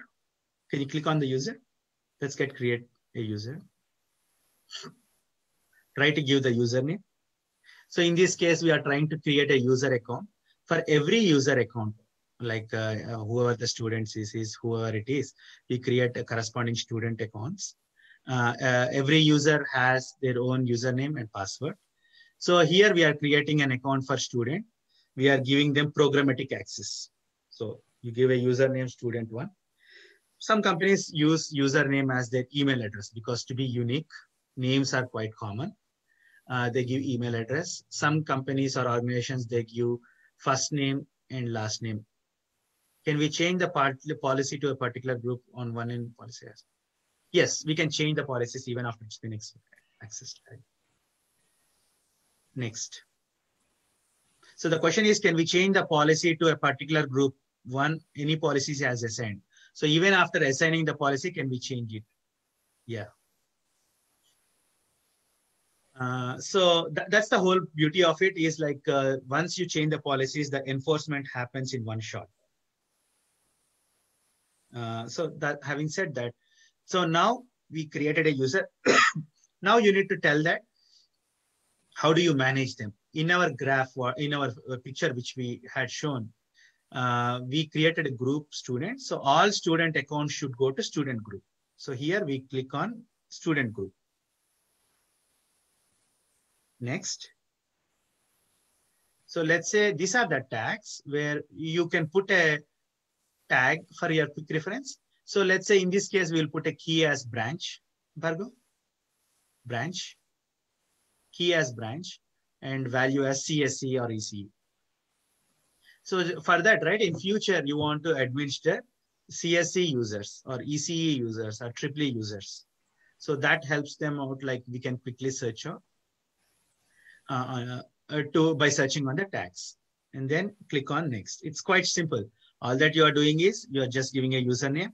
Can you click on the user? Let's create a user. Try to give the username. So in this case, we are trying to create a user account. For every user account, like whoever the student is, whoever it is, we create a corresponding student accounts. Every user has their own username and password. So here we are creating an account for student. We are giving them programmatic access. So you give a username student1. Some companies use username as their email address because to be unique, names are quite common. They give email address. Some companies or organizations, they give first name and last name. Can we change the policy to a particular group on one in policy? Yes, we can change the policies even after it's been accessed. Next. So the question is, can we change the policy to a particular group? One, any policies as assigned. So even after assigning the policy, can we change it? Yeah. So that's the whole beauty of it, is like once you change the policies, the enforcement happens in one shot. So that, having said that, so now we created a user. Now you need to tell that, how do you manage them? In our graph, or in our picture, which we had shown, we created a group student. So all student accounts should go to student group. So here we click on student group. Next. So let's say these are the tags where you can put a tag for your quick reference. So let's say in this case, we'll put a key as branch, Bhargav. Branch, key as branch, and value as CSE or ECE. So for that, right, in future, you want to administer CSE users or ECE users or EEE users. So that helps them out, like we can quickly search out by searching on the tags, and then click on next. It's quite simple. All that you are doing is you are just giving a username.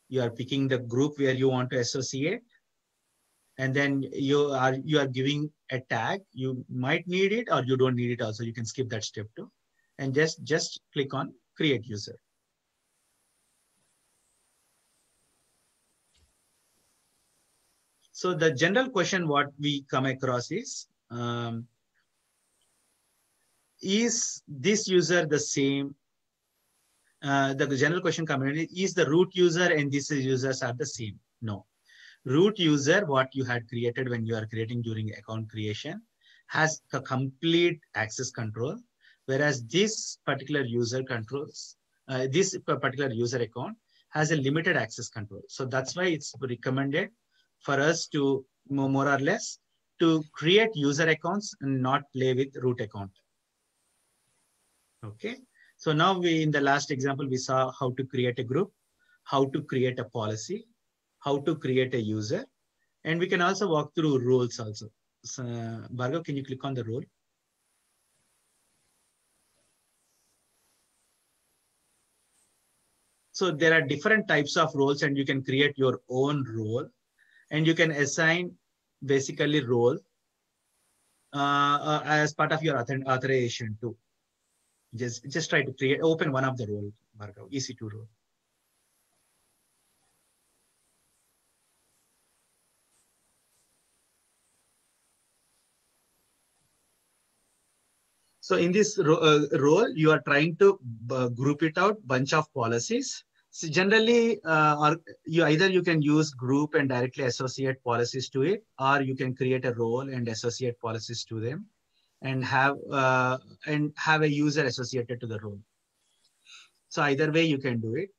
You are picking the group where you want to associate. And then you are giving a tag. You might need it or you don't need it also. You can skip that step too. And just click on create user. So the general question what we come across is this user the same? The general question coming is the root user and these users are the same? No. Root user, what you had created when you are creating during account creation, has a complete access control, whereas this particular user controls, this particular user account has a limited access control. So that's why it's recommended for us to more or less to create user accounts and not play with root account. Okay. So now in the last example, we saw how to create a group, how to create a policy, how to create a user, and we can also walk through roles also. So, Bhargav, can you click on the role? So there are different types of roles and you can create your own role and you can assign basically role as part of your authorization too. Just try to open one of the role, Bhargav, EC2 role. So in this role, you are trying to group it out, bunch of policies. So generally, you can use group and directly associate policies to it, or you can create a role and associate policies to them, and have a user associated to the role. So either way, you can do it.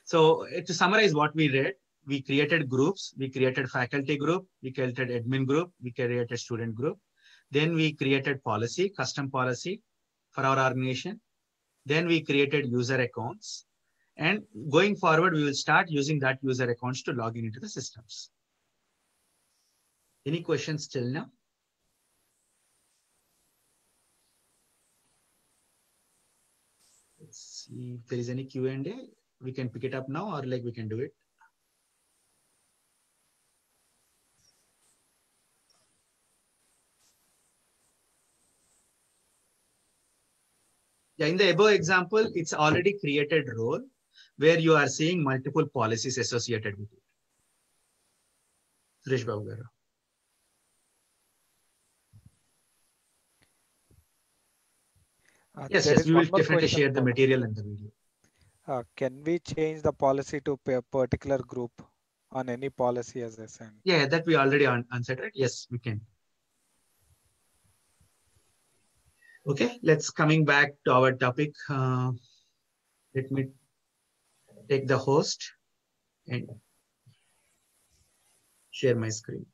So to summarize what we read, we created groups, we created faculty group, we created admin group, we created student group. Then we created policy, custom policy for our organization. Then we created user accounts. And going forward, we will start using that user accounts to log in into the systems. Any questions till now? Let's see if there is any Q&A. We can pick it up now or like we can do it. Yeah, in the above example, it's already created role where you are seeing multiple policies associated with it. Suresh Babu garu. Yes, we will definitely share the material and the video. Can we change the policy to a particular group on any policy as assigned? Yeah, that we already answered, right? Yes, we can. Okay, let's coming back to our topic. Let me take the host and share my screen.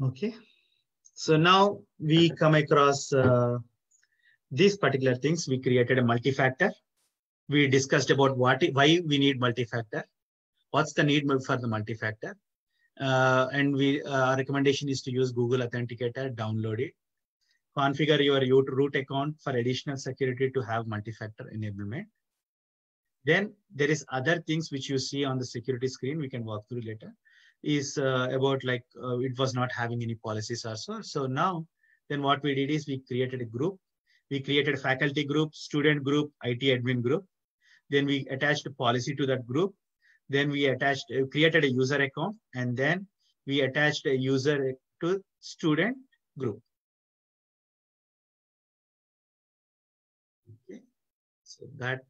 Okay, so now we come across these particular things. We created a multi-factor. We discussed about why we need multi-factor. What's the need for the multi-factor? And our recommendation is to use Google Authenticator, download it. Configure your root account for additional security to have multi-factor enablement. Then there is other things which you see on the security screen. We can walk through later. Is about like it was not having any policies also. So now, then what we did is we created a group. We created a faculty group, student group, IT admin group. Then we attached a policy to that group. Then we created a user account, and then we attached a user to student group. Okay, so that.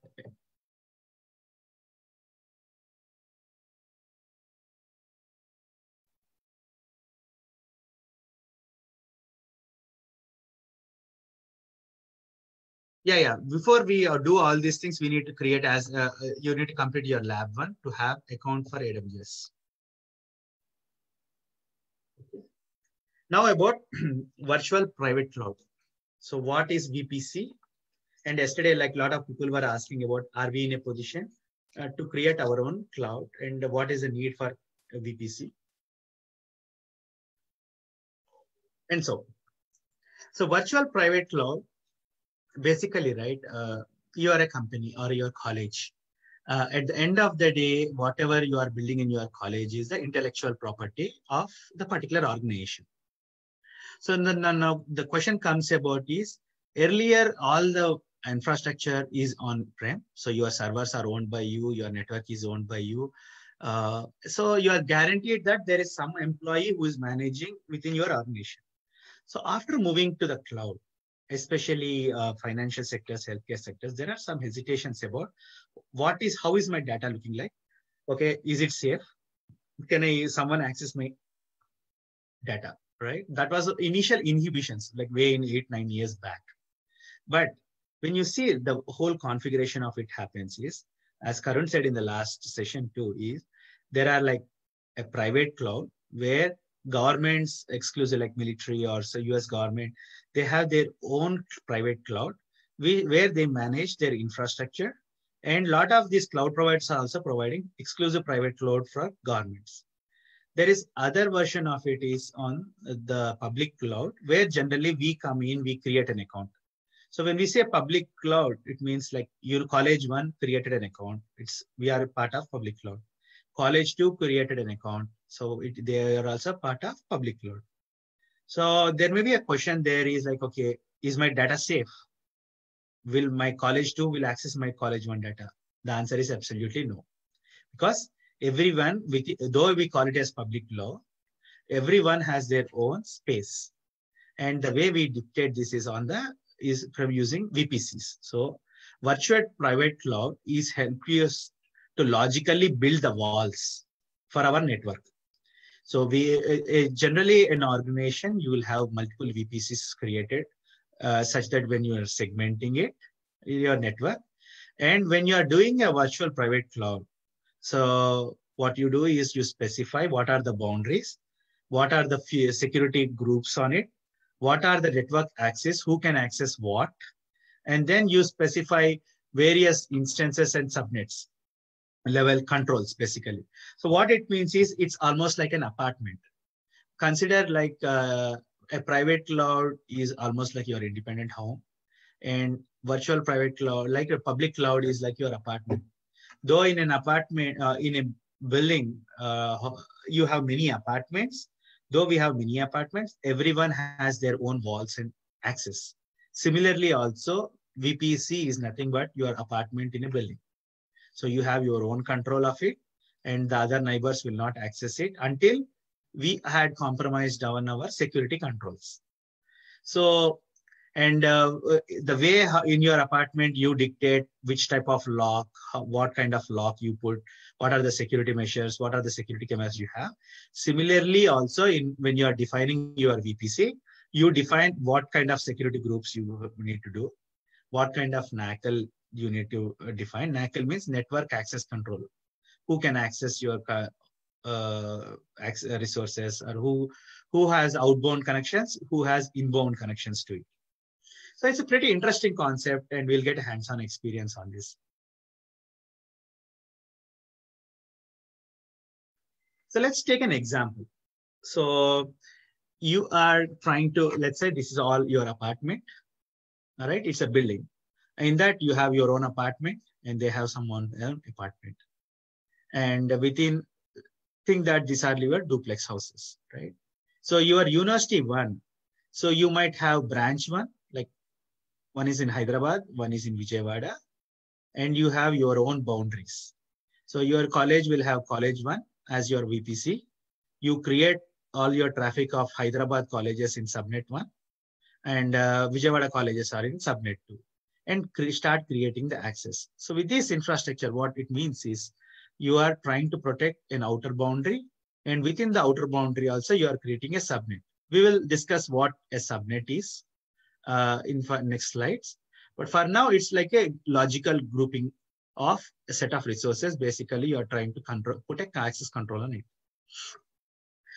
Yeah. Before we do all these things, we need to create you need to complete your lab 1 to have account for AWS. Okay. Now about virtual private cloud. So what is VPC? And yesterday, like a lot of people were asking about, are we in a position to create our own cloud and what is the need for VPC? And so virtual private cloud, basically, right, you are a company or your college. At the end of the day, whatever you are building in your college is the intellectual property of the particular organization. So now the question comes about is, earlier all the infrastructure is on-prem. So your servers are owned by you, your network is owned by you. So you are guaranteed that there is some employee who is managing within your organization. So after moving to the cloud, especially financial sectors, healthcare sectors, there are some hesitations about how is my data looking like? Okay, is it safe? Can someone access my data, right? That was initial inhibitions, like way in 8-9 years back. But when you see the whole configuration of it happens is, as Karun said in the last session too, is there are like a private cloud where governments exclusive like military or so US government, they have their own private cloud where they manage their infrastructure. And a lot of these cloud providers are also providing exclusive private cloud for governments. There is other version of it is on the public cloud where generally we come in, we create an account. So when we say public cloud, it means like your college 1 created an account. We are a part of public cloud. College 2 created an account. So they are also part of public cloud. So there may be a question there is like, okay, is my data safe? Will my college 2 will access my college 1 data? The answer is absolutely no. Because everyone, though we call it as public law, everyone has their own space. And the way we dictate this is from using VPCs. So virtual private cloud is helping us to logically build the walls for our network. So generally in an organization, you will have multiple VPCs created such that when you are segmenting it, your network, and when you are doing a virtual private cloud, so what you do is you specify what are the boundaries, what are the security groups on it, what are the network access, who can access what, and then you specify various instances and subnets level controls basically. So what it means is it's almost like an apartment. Consider like a private cloud is almost like your independent home, and virtual private cloud, like a public cloud, is like your apartment. Though in an apartment, in a building, you have many apartments. Though we have many apartments, everyone has their own walls and access. Similarly, also, VPC is nothing but your apartment in a building. So you have your own control of it, and the other neighbors will not access it until we had compromised on our security controls. So, and the way in your apartment you dictate which type of lock, what kind of lock you put, what are the security measures, what are the security cameras you have. Similarly, also when you are defining your VPC, you define what kind of security groups you need to do, what kind of NACL you need to define. NACL means network access control. Who can access your resources, or who has outbound connections, who has inbound connections to it. So it's a pretty interesting concept, and we'll get a hands-on experience on this. So let's take an example. So you are trying to, let's say this is all your apartment. All right, it's a building. In that you have your own apartment, and they have someone else's apartment. And within, think that these are your duplex houses, right? So your university 1, so you might have branch 1, like one is in Hyderabad, one is in Vijayawada, and you have your own boundaries. So your college will have college 1 as your VPC. You create all your traffic of Hyderabad colleges in subnet 1, and Vijayawada colleges are in subnet 2, and start creating the access. So with this infrastructure, what it means is you are trying to protect an outer boundary, and within the outer boundary also you are creating a subnet. We will discuss what a subnet is in next slides. But for now, it's like a logical grouping of a set of resources. Basically, you are trying to put a access control on it.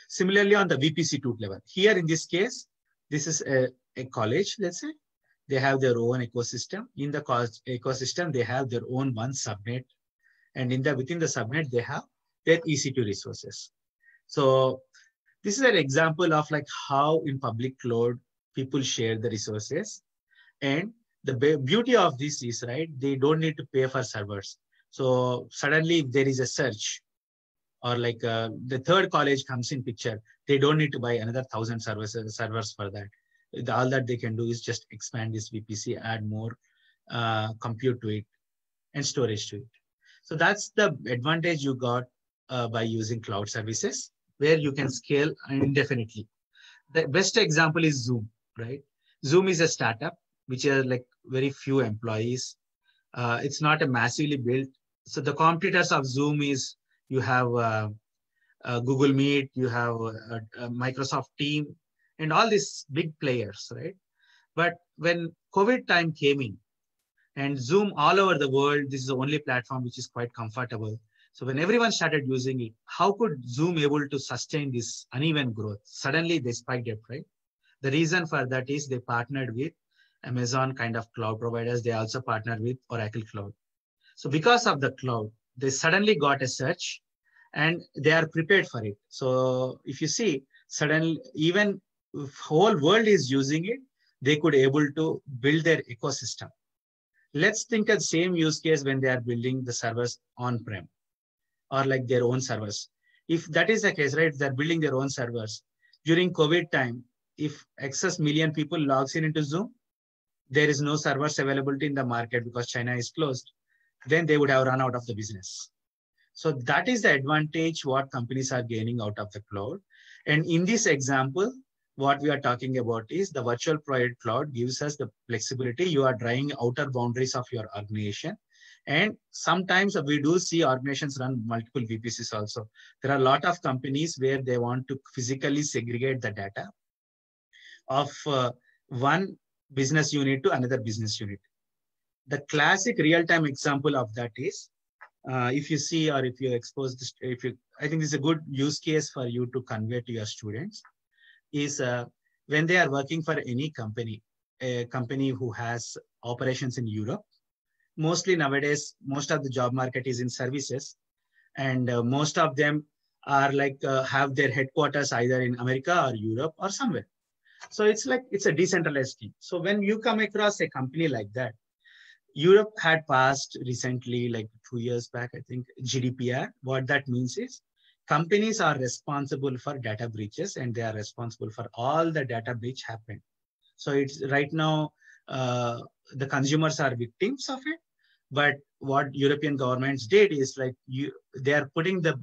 Similarly, on the VPC2 level, here in this case, this is a college, let's say. They have their own ecosystem. In the ecosystem, they have their own one subnet. And within the subnet, they have their EC2 resources. So this is an example of like how in public cloud, people share the resources. And the beauty of this is, right, they don't need to pay for servers. So suddenly if there is a search, or like the third college comes in picture, they don't need to buy another 1,000 servers for that. All that they can do is just expand this VPC, add more compute to it and storage to it. So that's the advantage you got by using cloud services, where you can scale indefinitely. The best example is Zoom, right? Zoom is a startup which has like very few employees. It's not a massively built. So the competitors of Zoom is, you have Google Meet, you have Microsoft Team, and all these big players, right? But when COVID time came in, and Zoom all over the world, this is the only platform which is quite comfortable. So when everyone started using it, how could Zoom able to sustain this uneven growth? Suddenly they spiked up, right? The reason for that is they partnered with Amazon kind of cloud providers. They also partnered with Oracle Cloud. So because of the cloud, they suddenly got a search and they are prepared for it. So if you see, suddenly, even if whole world is using it, they could able to build their ecosystem. Let's think of the same use case when they are building the servers on-prem or like their own servers. If that is the case, right, they're building their own servers. During COVID time, if excess million people logs in into Zoom, there is no servers availability in the market because China is closed, then they would have run out of the business. So that is the advantage what companies are gaining out of the cloud. And in this example, what we are talking about is the virtual private cloud gives us the flexibility. You are drawing outer boundaries of your organization. And sometimes we do see organizations run multiple VPCs also. There are a lot of companies where they want to physically segregate the data of one business unit to another business unit. The classic real-time example of that is, if you see or if you expose this, I think this is a good use case for you to convey to your students, is when they are working for any company, a company who has operations in Europe. Mostly nowadays, most of the job market is in services, and most of them are like have their headquarters either in America or Europe or somewhere. So it's like it's a decentralized team. So when you come across a company like that, Europe had passed recently, like 2 years back, I think, GDPR. What that means is companies are responsible for data breaches and they are responsible for all the data breach happened. So it's right now, the consumers are victims of it. But what European governments did is like they are putting the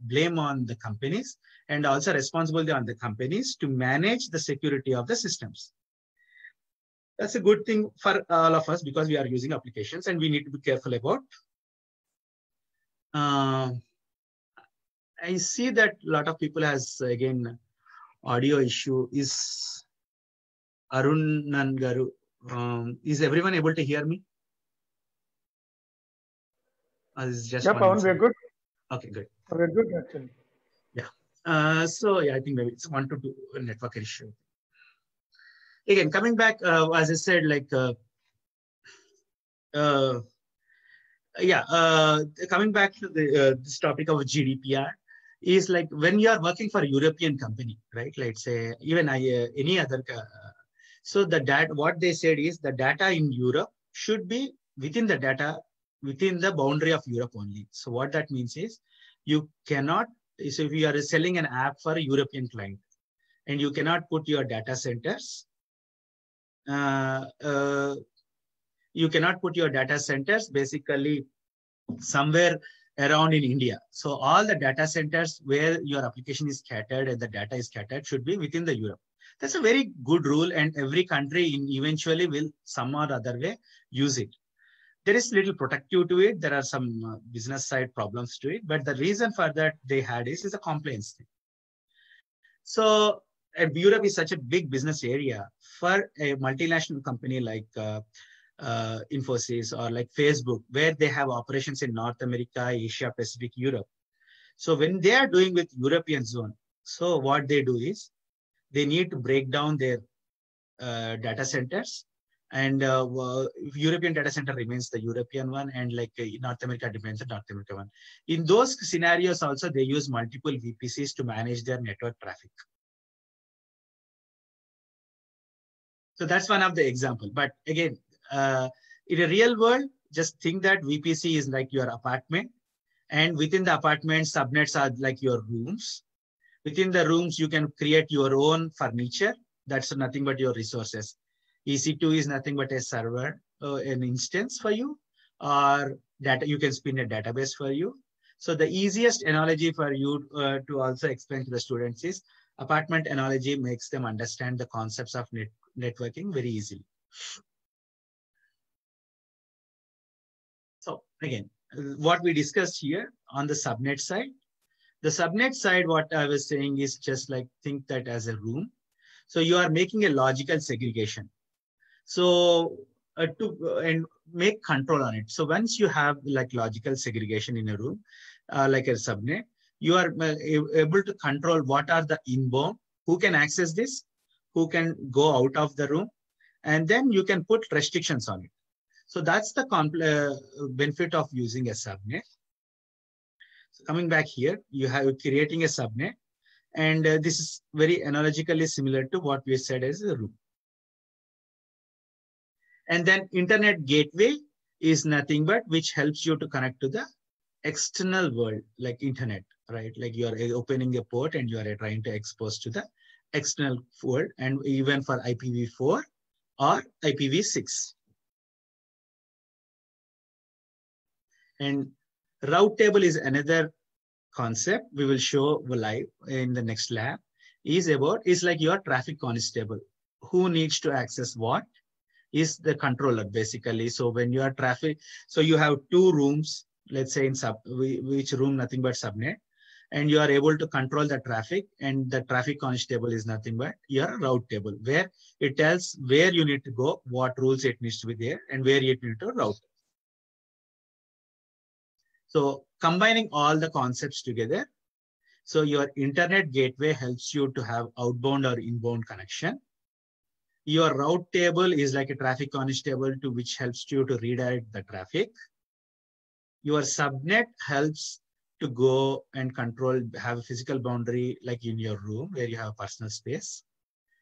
blame on the companies and also responsibility on the companies to manage the security of the systems. That's a good thing for all of us because we are using applications and we need to be careful about. I see that a lot of people has, again, audio issue. Is Arun Nangaru, is everyone able to hear me? Just Pawan, we're good. Okay, good. We're good, actually. Yeah. So yeah, I think maybe it's 1 to 2 network issue. Again, coming back, as I said, like, coming back to the this topic of GDPR is like when you are working for a European company, right? Let's say even any other. So the data, what they said is the data in Europe should be within the boundary of Europe only. So what that means is you cannot. So if you are selling an app for a European client, and you cannot put your data centers. You cannot put your data centers basically somewhere around in India. So all the data centers where your application is scattered and the data is scattered should be within the Europe. That's a very good rule, and every country eventually will some or other way use it. There is little protective to it. There are some business side problems to it, but the reason for that they had is a compliance thing. So Europe is such a big business area for a multinational company like Infosys or like Facebook, where they have operations in North America, Asia, Pacific, Europe. So when they are doing with European zone, so what they do is they need to break down their data centers, and European data center remains the European one, and like North America remains the North America one. In those scenarios also, they use multiple VPCs to manage their network traffic. So that's one of the example. But again, in a real world, just think that VPC is like your apartment, and within the apartment, subnets are like your rooms. Within the rooms, you can create your own furniture. That's nothing but your resources. EC2 is nothing but a server, an instance for you, or data. You can spin a database for you. So the easiest analogy for you to also explain to the students is apartment analogy makes them understand the concepts of networking very easily. So again, what we discussed here on the subnet side, what I was saying is just like think that as a room. So you are making a logical segregation. So and make control on it. So once you have like logical segregation in a room, like a subnet, you are able to control what are the inbound, who can access this, who can go out of the room, and then you can put restrictions on it. So that's the benefit of using a subnet. So coming back here, you have creating a subnet, and this is very analogically similar to what we said as a room. And then internet gateway is nothing but which helps you to connect to the external world, like internet, right? Like you are opening a port and you are trying to expose to the external world, and even for IPv4 or IPv6. And route table is another concept we will show live in the next lab. Is like your traffic constable. Who needs to access what is the controller basically. So when you are traffic, so you have two rooms, let's say in which room nothing but subnet, and you are able to control the traffic, and the traffic constable is nothing but your route table, where it tells where you need to go, what rules it needs to be there, and where you need to route. So combining all the concepts together, so your internet gateway helps you to have outbound or inbound connection. Your route table is like a traffic constable to which helps you to redirect the traffic. Your subnet helps to go and control, have a physical boundary like in your room where you have personal space.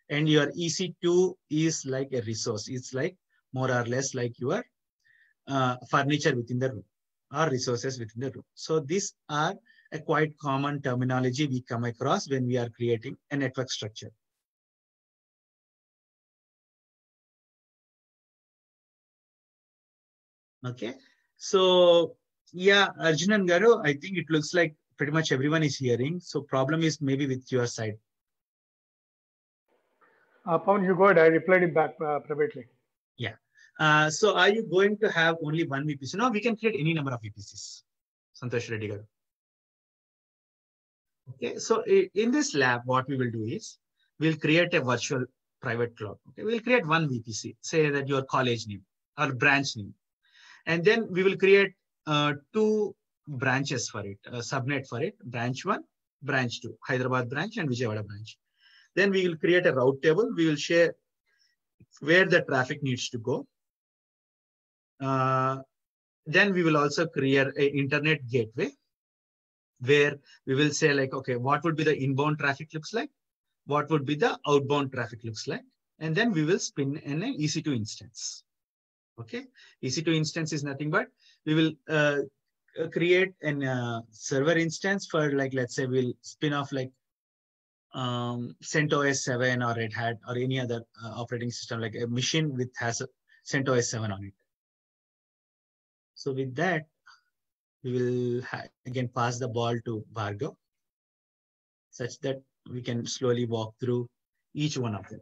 And your EC2 is like a resource. It's like more or less like your furniture within the room or resources within the room. So these are a quite common terminology we come across when we are creating a network structure. Okay, so yeah, Arjunan Garu, I think it looks like pretty much everyone is hearing. So problem is maybe with your side. Pawan, you go ahead. I replied it back privately. Yeah. So are you going to have only one VPC? No, we can create any number of VPCs. Santosh Reddy Garu. Okay, so in this lab, what we will do is we'll create a virtual private cloud. Okay, we'll create one VPC, say that your college name or branch name. And then we will create two branches for it, a subnet for it, branch 1, branch 2, Hyderabad branch and Vijayawada branch. Then we will create a route table. We will share where the traffic needs to go. Then we will also create an internet gateway where we will say like, okay, what would be the inbound traffic looks like? What would be the outbound traffic looks like? And then we will spin in an EC2 instance. Okay, EC2 instance is nothing but we will create a server instance for like, let's say we'll spin off like CentOS 7 or Red Hat or any other operating system, like a machine with has a CentOS 7 on it. So with that, we will again pass the ball to Bhargav such that we can slowly walk through each one of them.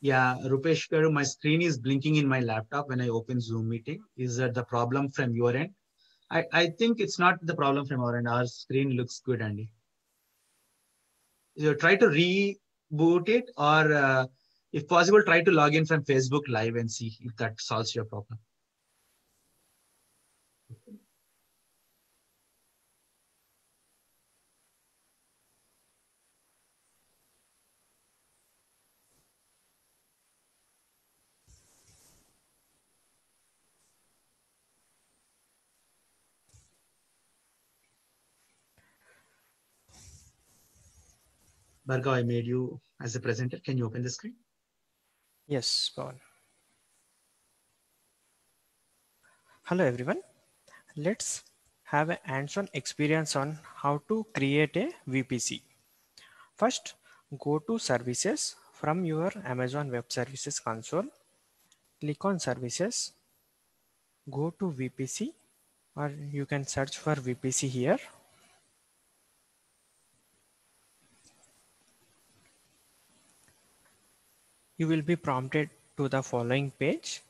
Yeah, Rupesh Garu, my screen is blinking in my laptop when I open Zoom meeting. Is that the problem from your end? I think it's not the problem from our end. Our screen looks good, Andy. You try to reboot it, or if possible, try to log in from Facebook Live and see if that solves your problem. Bhargav, I made you as a presenter. Can you open the screen? Yes, Pawan. Hello everyone. Let's have a hands-on experience on how to create a VPC. First, go to Services from your Amazon Web Services console. Click on Services. Go to VPC, or you can search for VPC here. You will be prompted to the following page.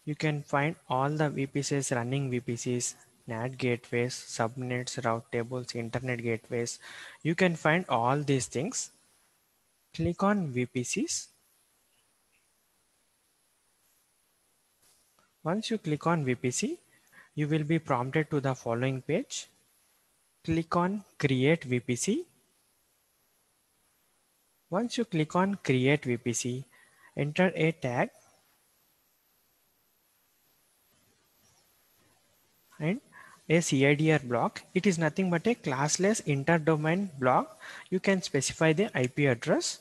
You can find all the VPCs, running VPCs, NAT gateways, subnets, route tables, internet gateways. You can find all these things. Click on VPCs. Once you click on VPC, you will be prompted to the following page. Click on Create VPC. Once you click on Create VPC, enter a tag and a CIDR block. It is nothing but a classless inter-domain block. You can specify the IP address.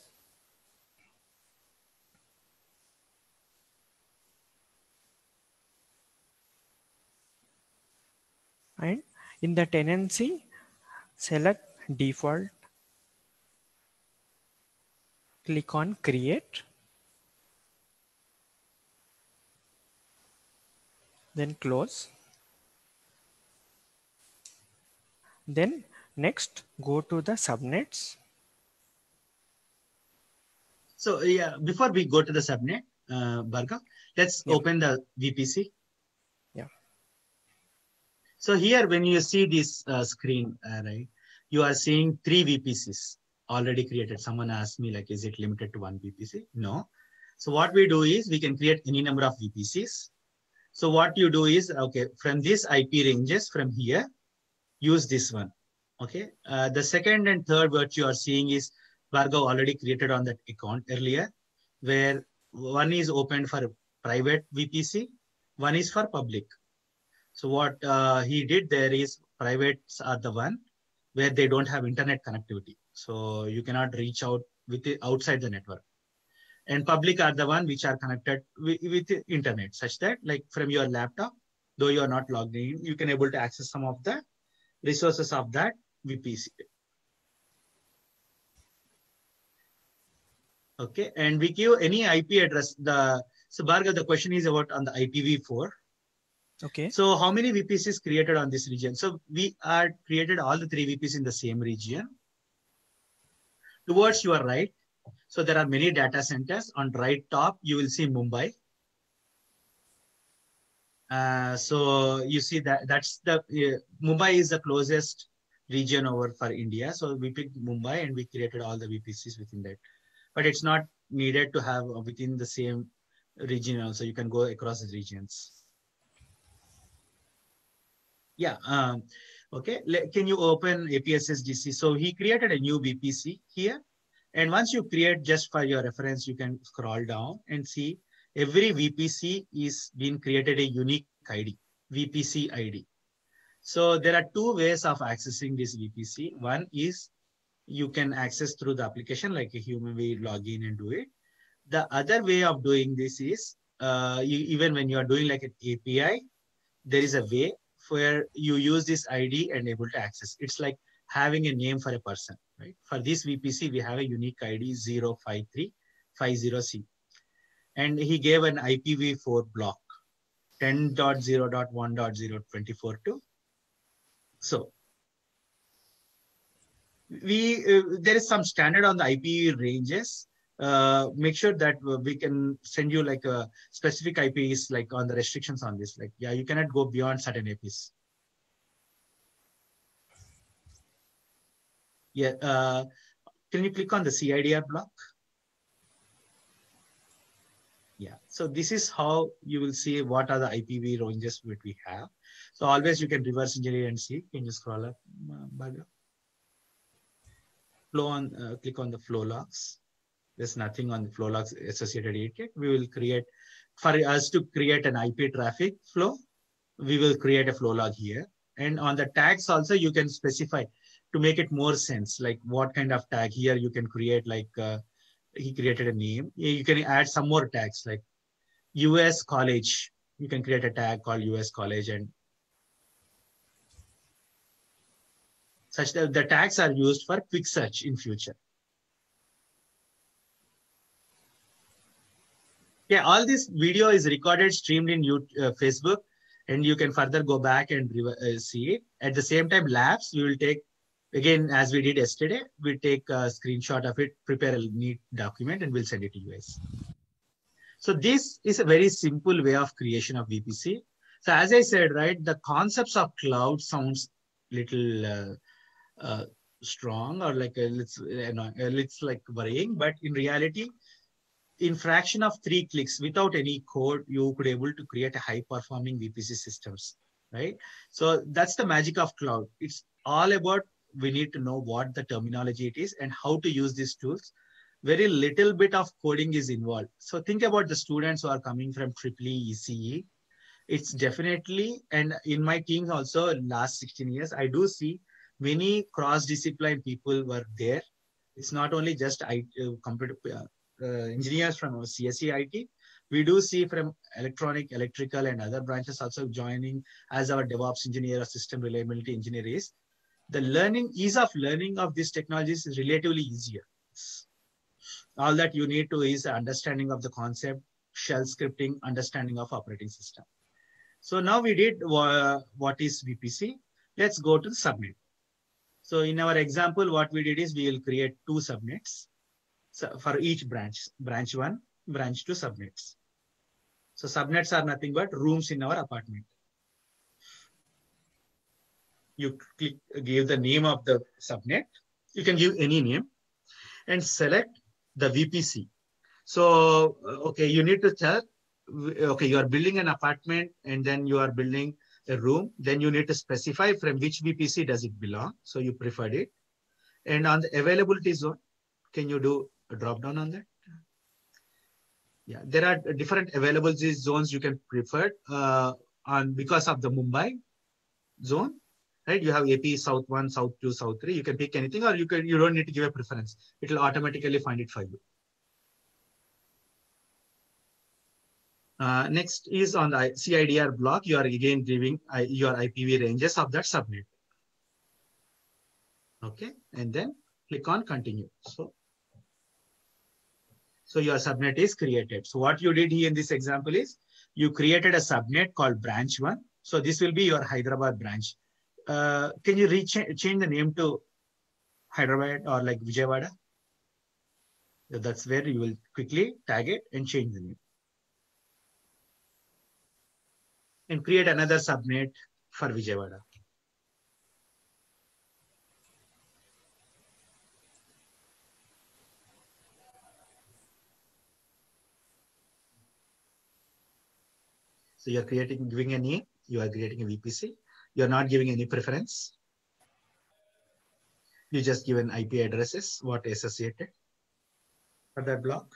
And in the tenancy, select default. Click on Create. Then close. Then next, go to the subnets. So yeah, before we go to the subnet, Bhargav, let's open the VPC. Yeah. So here, when you see this screen, right, you are seeing 3 VPCs already created. Someone asked me, like, is it limited to 1 VPC? No. So what we do is we can create any number of VPCs. So what you do is, okay, from these IP ranges from here, use this one. Okay. The second and third what you are seeing is Bhargav already created on that account earlier, where one is open for private VPC, one is for public. So what he did there is privates are the one where they don't have internet connectivity. So you cannot reach out with it outside the network. And public are the one which are connected with the internet, such that like from your laptop, though you are not logged in, you can able to access some of the resources of that VPC. Okay, and we give any IP address. So Bhargav, the question is about on the IPv4. Okay. So how many VPCs created on this region? So we are created all the 3 VPCs in the same region. Towards your right, so there are many data centers. On right top, you will see Mumbai. So you see that's the Mumbai is the closest region over for India. So we picked Mumbai and we created all the VPCs within that. But it's not needed to have within the same region also. You can go across the regions. Yeah. Okay. Can you open APSSDC? So he created a new VPC here. And once you create, just for your reference, you can scroll down and see every VPC is being created a unique ID, VPC ID. So there are 2 ways of accessing this VPC. One is you can access through the application like a human will log in and do it. The other way of doing this is even when you are doing like an API, there is a way where you use this ID and able to access. It's like having a name for a person, right? For this VPC, we have a unique ID 05350C. And he gave an IPv4 block 10.0.1.0.24.2. So there is some standard on the IP ranges. Make sure that we can send you like a specific IPs, like on the restrictions on this. Like, yeah, you cannot go beyond certain IPs. Yeah. Can you click on the CIDR block? Yeah. So this is how you will see what are the IPv ranges that we have. So always you can reverse engineer and see. Can you scroll up, Bhargav? Flow on, click on the flow logs. There's nothing on the flow logs associated yet. We will create, for us to create an IP traffic flow, we will create a flow log here. And on the tags also, you can specify to make it more sense, like what kind of tag. Here you can create like, he created a name. You can add some more tags like US college. You can create a tag called US college, and such that the tags are used for quick search in future. Yeah, all this video is recorded, streamed in YouTube, Facebook, and you can further go back and see it. At the same time, labs, we will take, again, as we did yesterday, we'll take a screenshot of it, prepare a neat document, and we'll send it to you guys. So this is a very simple way of creation of VPC. So as I said, right, the concepts of cloud sounds little strong or like it's like worrying, but in reality, in fraction of 3 clicks without any code, you could able to create a high performing VPC systems, right? So that's the magic of cloud. It's all about, we need to know what the terminology it is and how to use these tools. Very little bit of coding is involved. So think about the students who are coming from EEE, ECE. It's definitely, and in my team also last 16 years, I do see many cross-discipline people were there. It's not only just computer engineers from CSE IT. We do see from electronic, electrical, and other branches also joining as our DevOps engineer or system reliability engineer is. The ease of learning of these technologies is relatively easier. All that you need to is understanding of the concept, shell scripting, understanding of operating system. So now we did what is VPC. Let's go to the subnet. So in our example, what we did is we will create 2 subnets. So for each branch 1, branch 2 subnets. So subnets are nothing but rooms in our apartment. You give the name of the subnet. You can give any name and select the VPC. So, okay, you need to tell, okay, you are building an apartment and then you are building a room. Then you need to specify from which VPC does it belong. So you preferred it. And on the availability zone, can you do a drop down on that? Yeah, there are different availability zones you can prefer because of the Mumbai zone, right? You have AP South 1, South 2, South 3. You can pick anything, or you don't need to give a preference. It will automatically find it for you. Next is on the CIDR block. You are again giving your IPv ranges of that subnet. Okay, and then click on continue. So your subnet is created. So what you did here in this example is you created a subnet called branch 1. So this will be your Hyderabad branch. Can you change the name to Hyderabad or like Vijayawada? That's where you will quickly tag it and change the name. And create another subnet for Vijayawada. So you're giving a name, you are creating a VPC. You're not giving any preference. You just give an IP addresses, what associated for that block.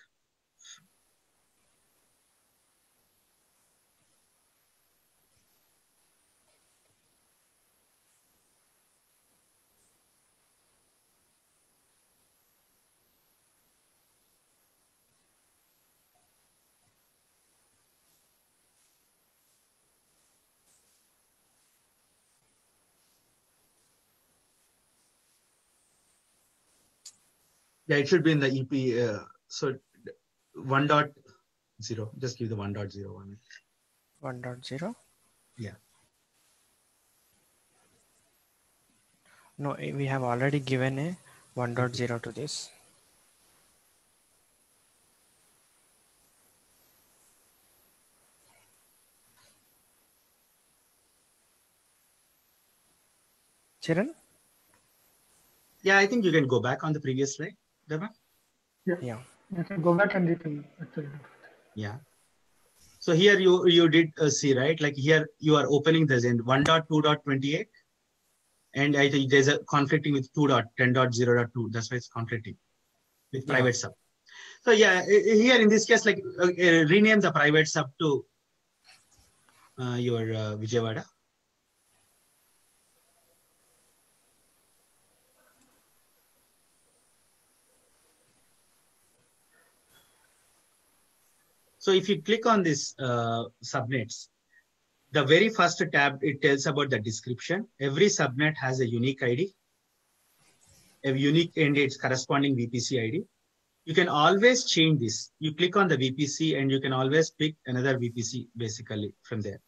Yeah, it should be in the EP. So 1.0, just give the 1.01. 1.0? Yeah. No, we have already given a 1.0 to this. Chiran? Yeah, I think you can go back on the previous slide, Deva. Yeah. You can go back and you can actually do it. Yeah. So here you did see, right? Like here you are opening the 1.2.28. And I think there's a conflicting with 2.10.0.2. That's why it's conflicting with private sub. So yeah, here in this case, like rename the private sub to your Vijayawada. So if you click on this subnets, the very first tab, it tells about the description. Every subnet has a unique ID, a unique and its corresponding VPC ID. You can always change this. You click on the VPC and you can always pick another VPC basically from there.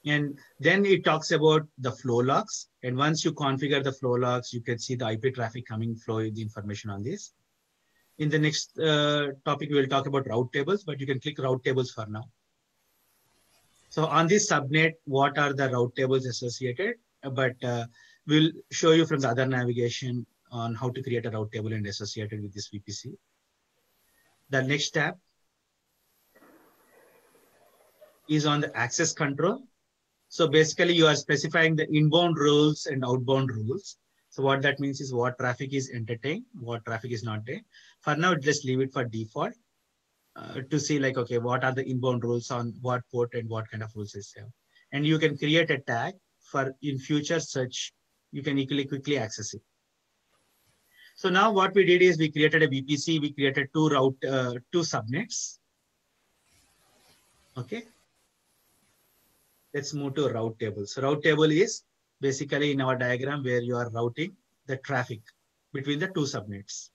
And then it talks about the flow logs. And once you configure the flow logs, you can see the IP traffic coming, flow, the information on this. In the next topic, we will talk about route tables, but you can click route tables for now. So on this subnet, what are the route tables associated? But we'll show you from the other navigation on how to create a route table and associated with this VPC. The next tab is on the access control. So basically you are specifying the inbound rules and outbound rules. So what that means is what traffic is entertained, what traffic is not there. For now, just leave it for default to see like, okay, what are the inbound rules on what port and what kind of rules is there. And you can create a tag for in future search, you can quickly access it. So now what we did is we created a VPC, we created two subnets. Okay. Let's move to route table. So route table is basically in our diagram where you are routing the traffic between the two subnets.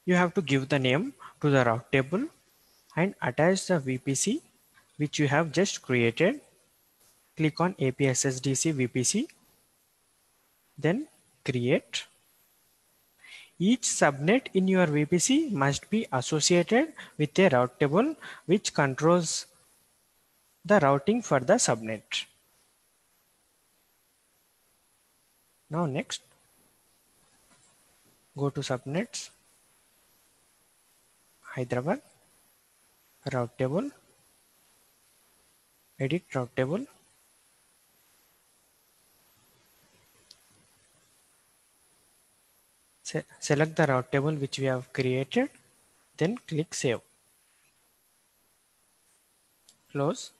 You have to give the name to the route table and attach the VPC which you have just created. Click on APSSDC VPC, then create. Each subnet in your VPC must be associated with a route table which controls the routing for the subnet. Now next, go to subnets, Hyderabad, route table, edit route table. Select the route table which we have created, then click save. Close.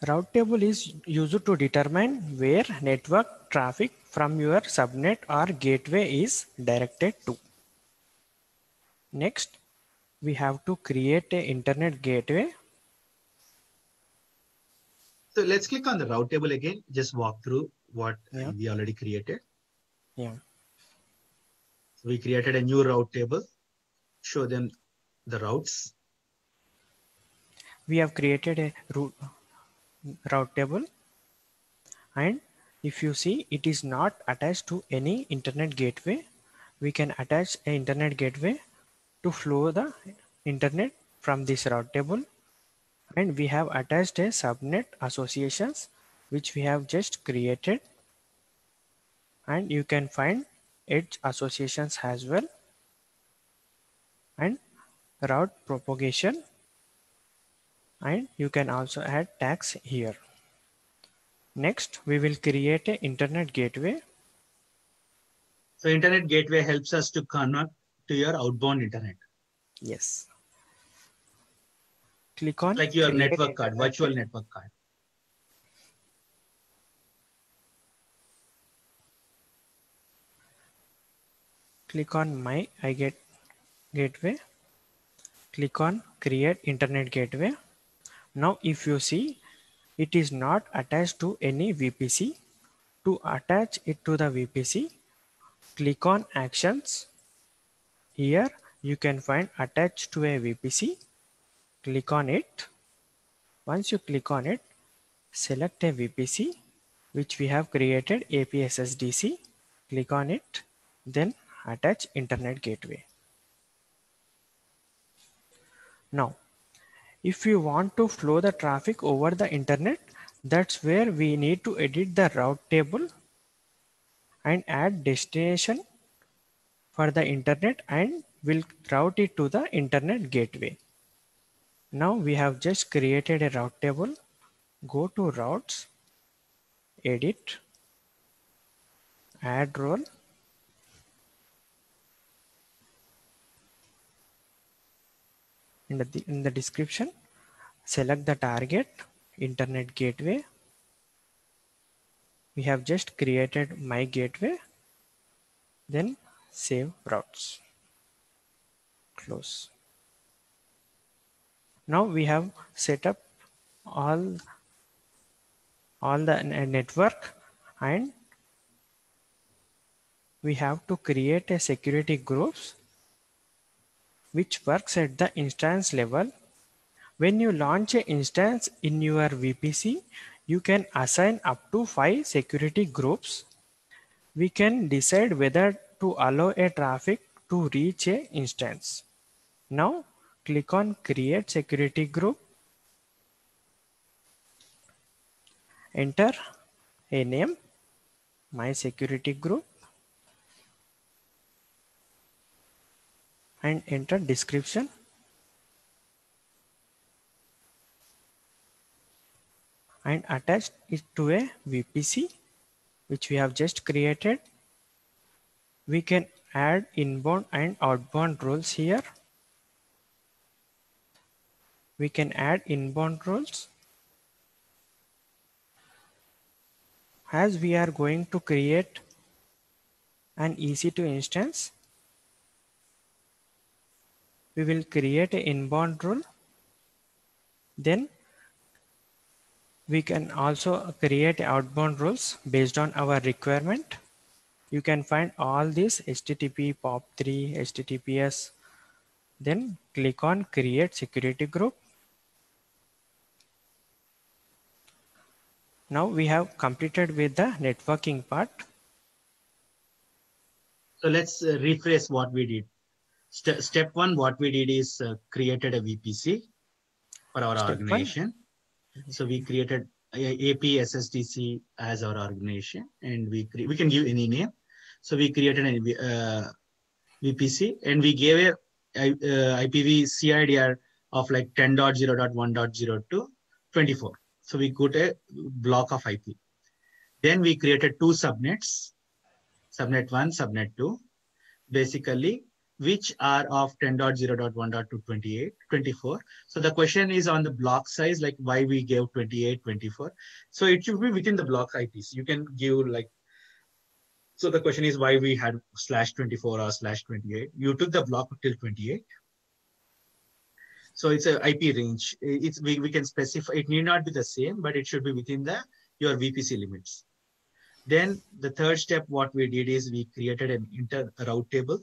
Route table is used to determine where network traffic from your subnet or gateway is directed to. Next, we have to create an internet gateway. So let's click on the route table again, just walk through what we already created. Yeah. So we created a new route table, show them the routes. We have created a route table, and if you see it is not attached to any internet gateway, we can attach an internet gateway to flow the internet from this route table, and we have attached a subnet associations which we have just created, and you can find edge associations as well, and route propagation, and you can also add tags here. Next, we will create an internet gateway. So internet gateway helps us to connect to your outbound internet. Yes. Click on like your network card, virtual network card. Click on my gateway. Click on create internet gateway. Now if you see, it is not attached to any VPC. To attach it to the VPC, click on actions. Here you can find attached to a VPC. Click on it. Once you click on it, select a VPC which we have created, APSSDC. Click on it, then attach internet gateway. Now, if you want to flow the traffic over the internet, that's where we need to edit the route table and add destination for the internet, and we'll route it to the internet gateway. Now we have just created a route table. Go to routes, edit, add role. In the description, select the target internet gateway. We have just created my gateway, then save routes, close. Now we have set up all the network, and we have to create a security groups which works at the instance level. When you launch an instance in your VPC, you can assign up to 5 security groups. We can decide whether to allow a traffic to reach a instance. Now click on create security group. Enter a name, my security group, and enter description. And attach it to a VPC which we have just created. We can add inbound and outbound rules here. We can add inbound rules. As we are going to create an EC2 instance, we will create an inbound rule. Then we can also create outbound rules based on our requirement. You can find all these HTTP, POP3, HTTPS. Then click on create security group. Now we have completed with the networking part. So let's rephrase what we did. Step one, what we did is created a VPC for our Step organization. So we created AP SSDC as our organization, and we can give any name. So we created a VPC, and we gave a IPv CIDR of like 10.0.1.0 to 24. So we got a block of IP. Then we created 2 subnets, subnet 1, subnet 2, basically, which are of 10.0.1.2 to 28, 24. So the question is on the block size, like why we gave 28, 24. So it should be within the block IPs. You can give like, so the question is why we had /24 or /28. You took the block till 28. So it's a IP range. We can specify, it need not be the same, but it should be within your VPC limits. Then the third step, what we did is we created an route table.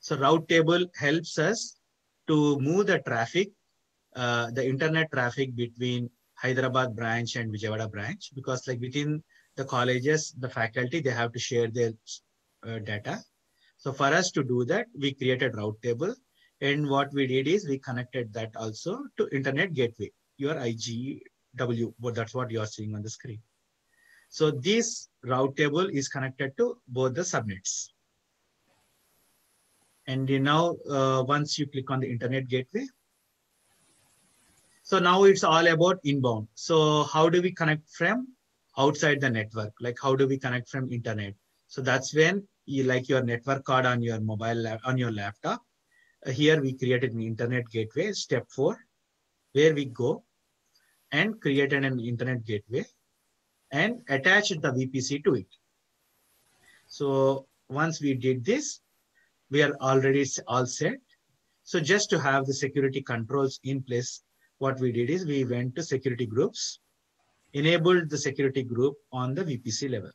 So route table helps us to move the traffic, the internet traffic between Hyderabad branch and Vijayawada branch, because like within the colleges, the faculty, they have to share their data. So for us to do that, we created route table. And what we did is we connected that also to internet gateway, your IGW, but that's what you are seeing on the screen. So this route table is connected to both the subnets. And now once you click on the internet gateway, so now it's all about inbound. So how do we connect from outside the network? Like how do we connect from internet? So that's when you like your network card on your mobile, on your laptop. Here we created an internet gateway, step 4, where we go and created an internet gateway and attached the VPC to it. So once we did this, we are already all set. So just to have the security controls in place, what we did is we went to security groups, enabled the security group on the VPC level.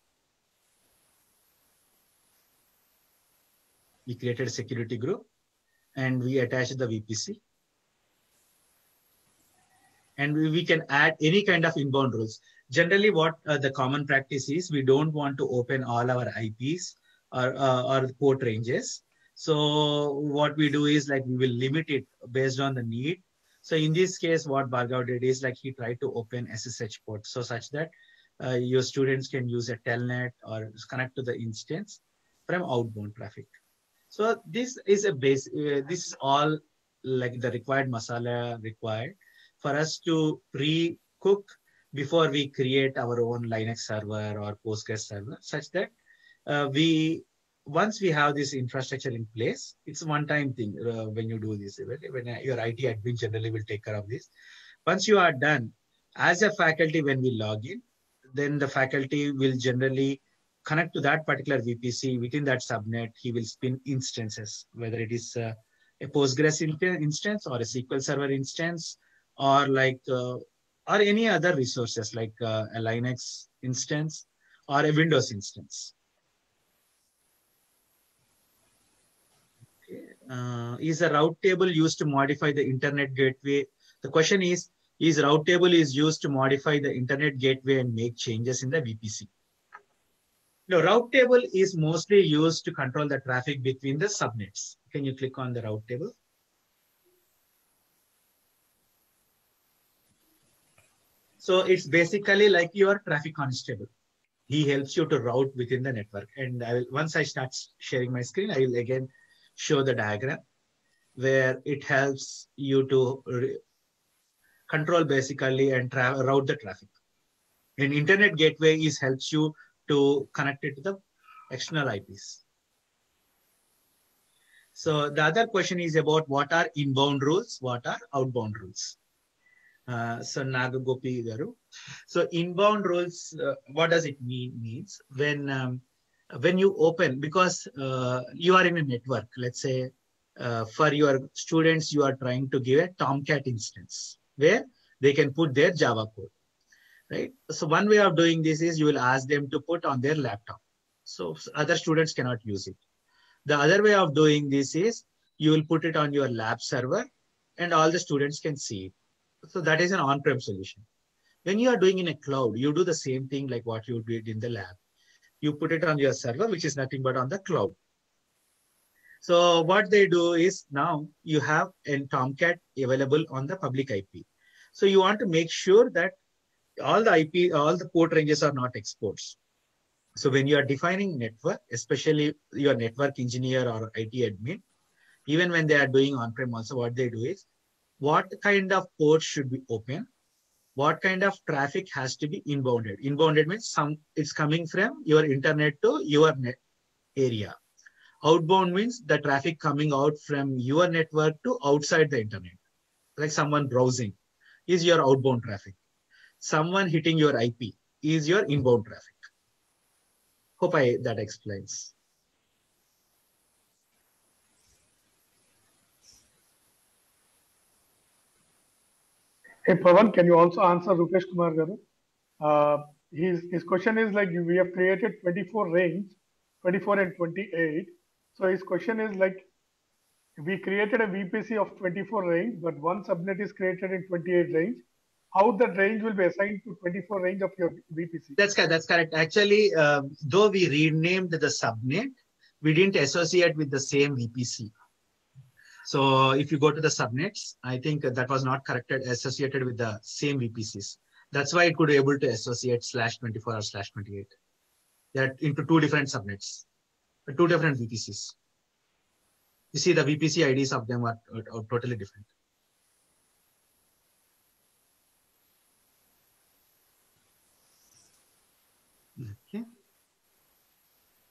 We created a security group and we attached the VPC. And we can add any kind of inbound rules. Generally, what the common practice is, we don't want to open all our IPs or port ranges. So what we do is like we will limit it based on the need. So in this case, what Bhargav did is like he tried to open SSH port, so such that your students can use a telnet or connect to the instance from outbound traffic. So this is a base. This is all like the required masala required for us to pre-cook before we create our own Linux server or Postgres server, such that once we have this infrastructure in place, it's a one-time thing when you do this. When your IT admin generally will take care of this. Once you are done, As a faculty, when we log in, then the faculty will generally connect to that particular VPC. Within that subnet, he will spin instances, whether it is a Postgres instance or a SQL Server instance, or or any other resources like a Linux instance or a Windows instance. Is a route table used to modify the internet gateway? The question is route table is used to modify the internet gateway and make changes in the VPC? No, route table is mostly used to control the traffic between the subnets. Can you click on the route table? So it's basically like your traffic constable. He helps you to route within the network. And once I start sharing my screen, I will again show the diagram where it helps you to control basically and route the traffic. And internet gateway helps you to connect it to the external IPs. So the other question is about what are inbound rules, what are outbound rules. So Nagagopi Garu. So inbound rules, what does it mean? Means when you open, because you are in a network, let's say for your students, you are trying to give a Tomcat instance where they can put their Java code, right? So one way of doing this is you will ask them to put on their laptop. So other students cannot use it. The other way of doing this is you will put it on your lab server and all the students can see it. So that is an on-prem solution. When you are doing in a cloud, you do the same thing like what you did in the lab. You put it on your server, which is nothing but on the cloud. So what they do is now you have a Tomcat available on the public IP. So you want to make sure that all the port ranges are not exports. So when you are defining network, especially your network engineer or IT admin, even when they are doing on-prem also, what they do is, what kind of ports should be open? What kind of traffic has to be inbounded? Inbounded means it's coming from your internet to your net area. Outbound means the traffic coming out from your network to outside the internet. Like someone browsing is your outbound traffic. Someone hitting your IP is your inbound traffic. Hope that explains. Hey, Pawan, can you also answer Rupesh Kumar Garu? His question is like, we have created 24 range, 24 and 28. So his question is like, we created a VPC of 24 range, but one subnet is created in 28 range. How that range will be assigned to 24 range of your VPC? That's correct. Actually, though we renamed the subnet, we didn't associate with the same VPC. So if you go to the subnets, I think that was not associated with the same VPCs. That's why it could be able to associate /24 or /28. They're into two different subnets, two different VPCs. You see the VPC IDs of them are totally different. Okay.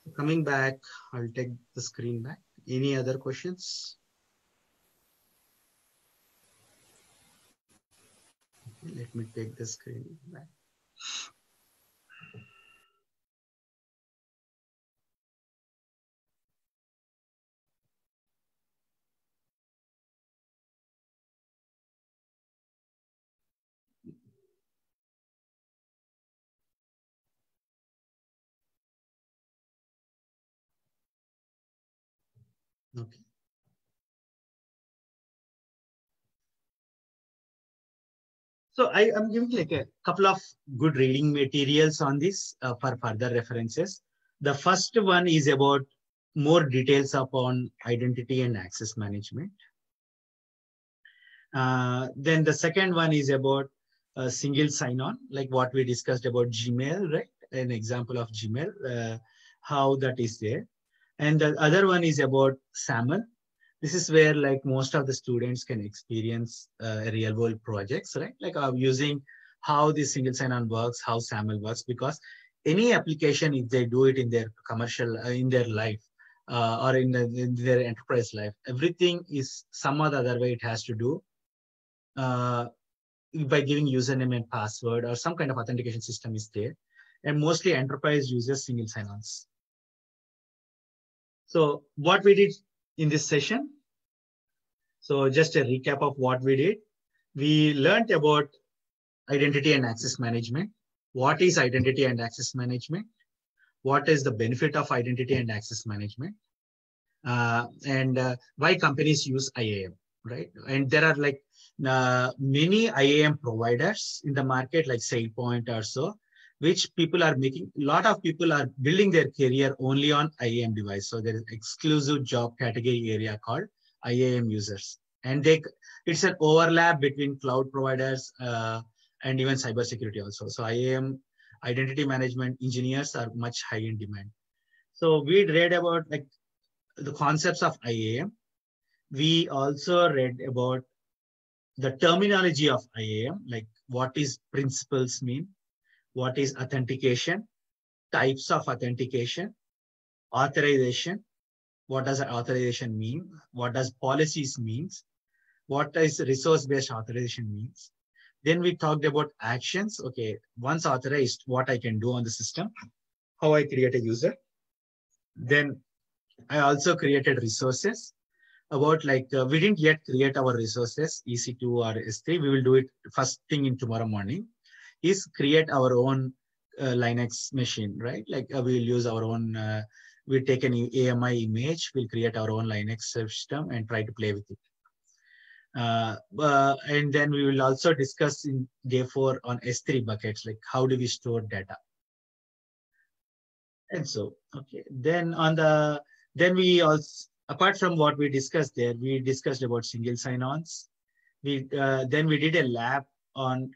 So coming back, I'll take the screen back. Any other questions? Okay, let me take the screen back. Okay. So I am giving like a couple of good reading materials on this for further references. The first one is about more details upon identity and access management. Then the second one is about a single sign-on, like what we discussed about Gmail, right? An example of Gmail, how that is there. And the other one is about SAML. This is where like most of the students can experience real world projects, right? Like using how this single sign-on works, how SAML works, because any application, if they do it in their commercial, in their life or in their enterprise life, everything is some or the other way it has to do by giving username and password, or some kind of authentication system is there. And mostly enterprise uses single sign-ons. So what we did in this session, so just a recap of what we did. We learned about identity and access management. What is identity and access management? What is the benefit of identity and access management? And why companies use IAM, right? And there are like many IAM providers in the market, like SailPoint or so, which people are making. A lot of people are building their career only on IAM device. So there is exclusive job category area called IAM users, and it's an overlap between cloud providers and even cybersecurity also. So IAM, identity management engineers, are much high in demand. So we read about like the concepts of IAM. We also read about the terminology of IAM, like what is principles mean, what is authentication, types of authentication, authorization, what does authorization mean, what does policies means, what does resource-based authorization means. Then we talked about actions. Okay, once authorized, what I can do on the system, how I create a user. Then I also created resources. About like, we didn't yet create our resources, EC2 or S3. We will do it first thing in tomorrow morning, is create our own Linux machine, right? Like we'll use our own, we'll take an AMI image, we'll create our own Linux system and try to play with it. And then we will also discuss in day 4 on S3 buckets, like how do we store data. And so, okay, then we also, apart from what we discussed there, we discussed about single sign-ons. Then we did a lab on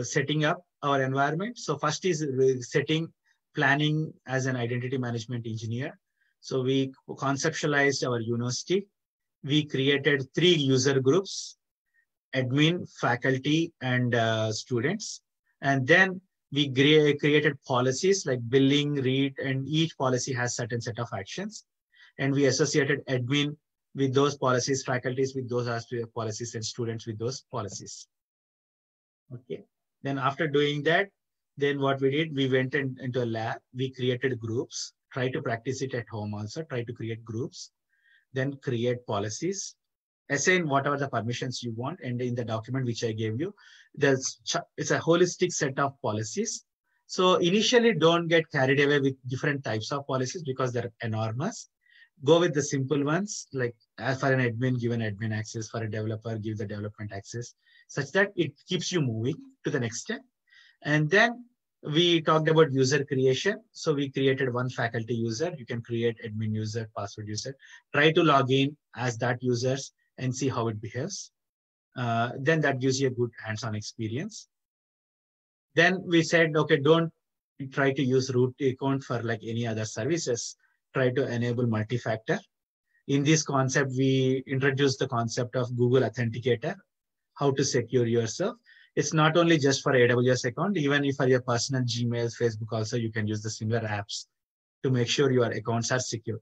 setting up our environment. So first is planning as an identity management engineer. So we conceptualized our university. We created 3 user groups: admin, faculty, and students. And then we created policies like billing, read, and each policy has certain set of actions. And we associated admin with those policies, faculties with those policies, and students with those policies. Okay. Then after doing that, then what we did, we went into a lab, we created groups, try to practice it at home also, try to create groups, then create policies, assign whatever the permissions you want. And in the document which I gave you, it's a holistic set of policies. So initially don't get carried away with different types of policies because they're enormous. Go with the simple ones, like as for an admin, give an admin access, for a developer, give the development access, such that it keeps you moving to the next step. And then we talked about user creation. So we created one faculty user. You can create admin user, password user, try to log in as that users and see how it behaves. Then that gives you a good hands-on experience. Then we said, okay, don't try to use root account for like any other services. Try to enable multi-factor. In this concept, we introduced the concept of Google Authenticator, how to secure yourself. It's not only just for AWS account, even if for your personal Gmail, Facebook also, you can use the similar apps to make sure your accounts are secure.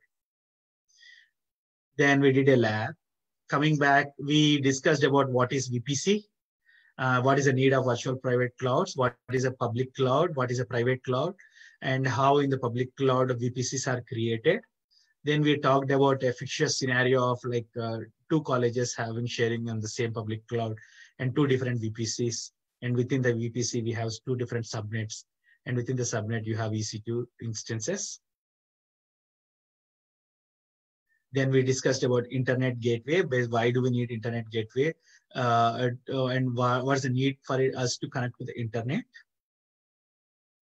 Then we did a lab. Coming back, we discussed about what is VPC, what is the need of virtual private clouds, what is a public cloud, what is a private cloud, and how in the public cloud VPCs are created. Then we talked about a fictitious scenario of like 2 colleges sharing on the same public cloud and 2 different VPCs. And within the VPC, we have 2 different subnets. And within the subnet, you have EC2 instances. Then we discussed about internet gateway. Why do we need internet gateway? And what's the need for us to connect to the internet?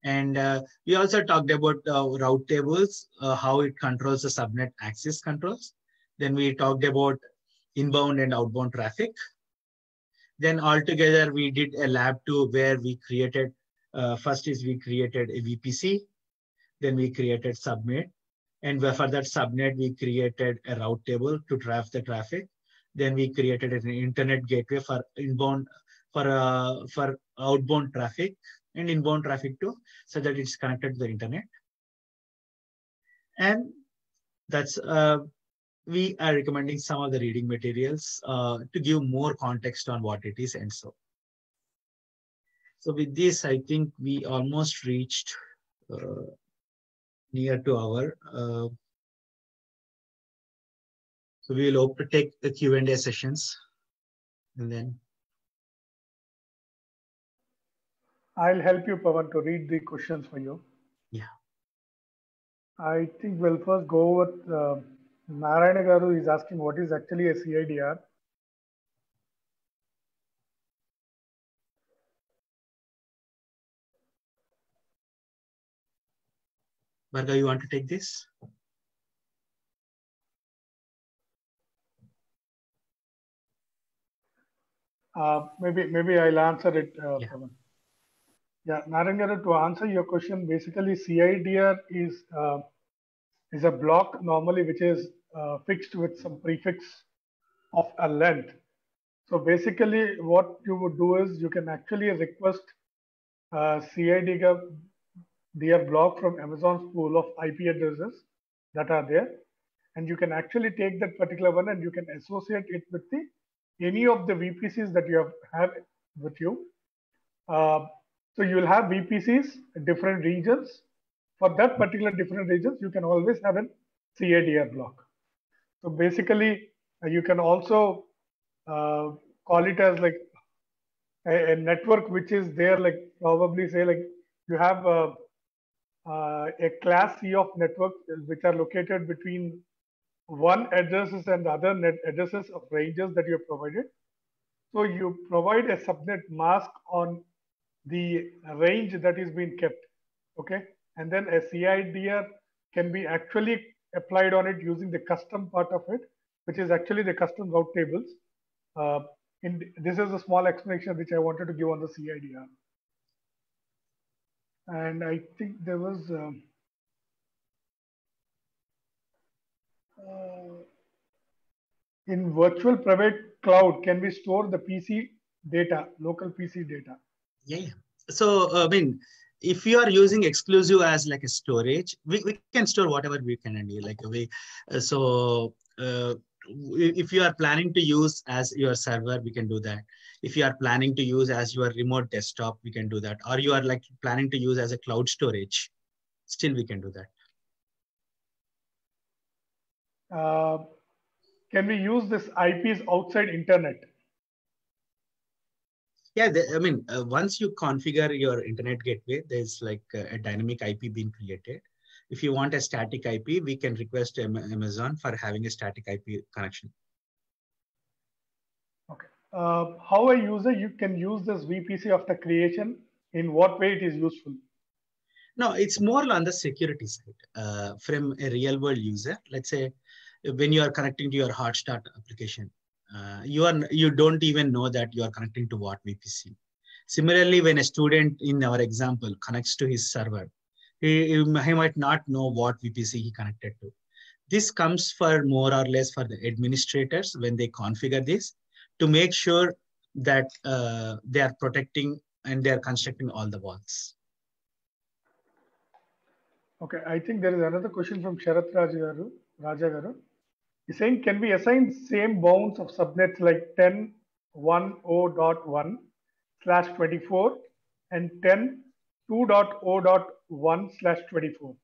And we also talked about route tables, how it controls the subnet access controls. Then we talked about inbound and outbound traffic. Then altogether, we did a lab 2 where we created, first is we created a VPC, then we created subnet. And for that subnet, we created a route table to drive the traffic. Then we created an internet gateway for inbound, for outbound traffic and inbound traffic too, so that it's connected to the internet. And that's, we are recommending some of the reading materials to give more context on what it is and so. So with this, I think we almost reached near to our. So we will hope to take the Q&A sessions, and then. I'll help you, Pawan, to read the questions for you. Yeah. I think we'll first go with Narayana Garu is asking what is actually a CIDR. Bhargav, you want to take this? Maybe I'll answer it, Yeah. Pawan. Yeah, Narayana Garu, to answer your question, basically CIDR is a block normally which is fixed with some prefix of a length. So basically what you would do is you can actually request CIDR block from Amazon's pool of IP addresses that are there. And you can actually take that particular one and you can associate it with any of the VPCs that you have with you. So you will have VPCs in different regions. For that particular different regions, you can always have a CIDR block. So basically, you can also call it as like a network which is there, like probably say like you have a class C of networks which are located between one addresses and other net addresses of ranges that you have provided. So you provide a subnet mask on the range that is being kept, okay? And then a CIDR can be actually applied on it using the custom part of it, which is actually the custom route tables. This is a small explanation which I wanted to give on the CIDR. And I think there was in virtual private cloud, can we store the PC data, local PC data? Yeah. So, I mean, if you are using exclusive as like a storage, we can store whatever we can do. Like if you are planning to use as your server, we can do that. If you are planning to use as your remote desktop, we can do that. Or you are like planning to use as a cloud storage, still we can do that. Can we use this IPs outside internet? Yeah, I mean, once you configure your internet gateway, there's like a dynamic IP being created. If you want a static IP, we can request Amazon for having a static IP connection. Okay. How a user you can use this VPC after creation? In what way it is useful? No, it's more on the security side. From a real world user, let's say when you are connecting to your Hotstart application, you don't even know that you are connecting to what VPC. Similarly, when a student in our example connects to his server, he might not know what VPC he connected to. This comes for more or less for the administrators when they configure this to make sure that they are protecting and they are constructing all the walls. Okay, I think there is another question from Sharath Raja Garu. He's saying, can we assign same bounds of subnets like 10.10.1/24 and 10.2.0.1/24?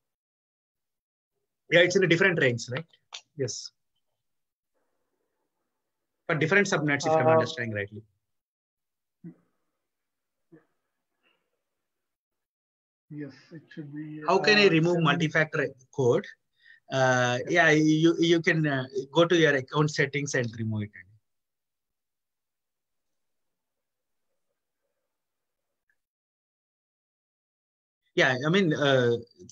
Yeah, it's in a different range, right? Yes. For different subnets, if I'm understanding rightly. Yes, it should be. How can I remove multi-factor code? Yeah, you can go to your account settings and remove it. Yeah, I mean,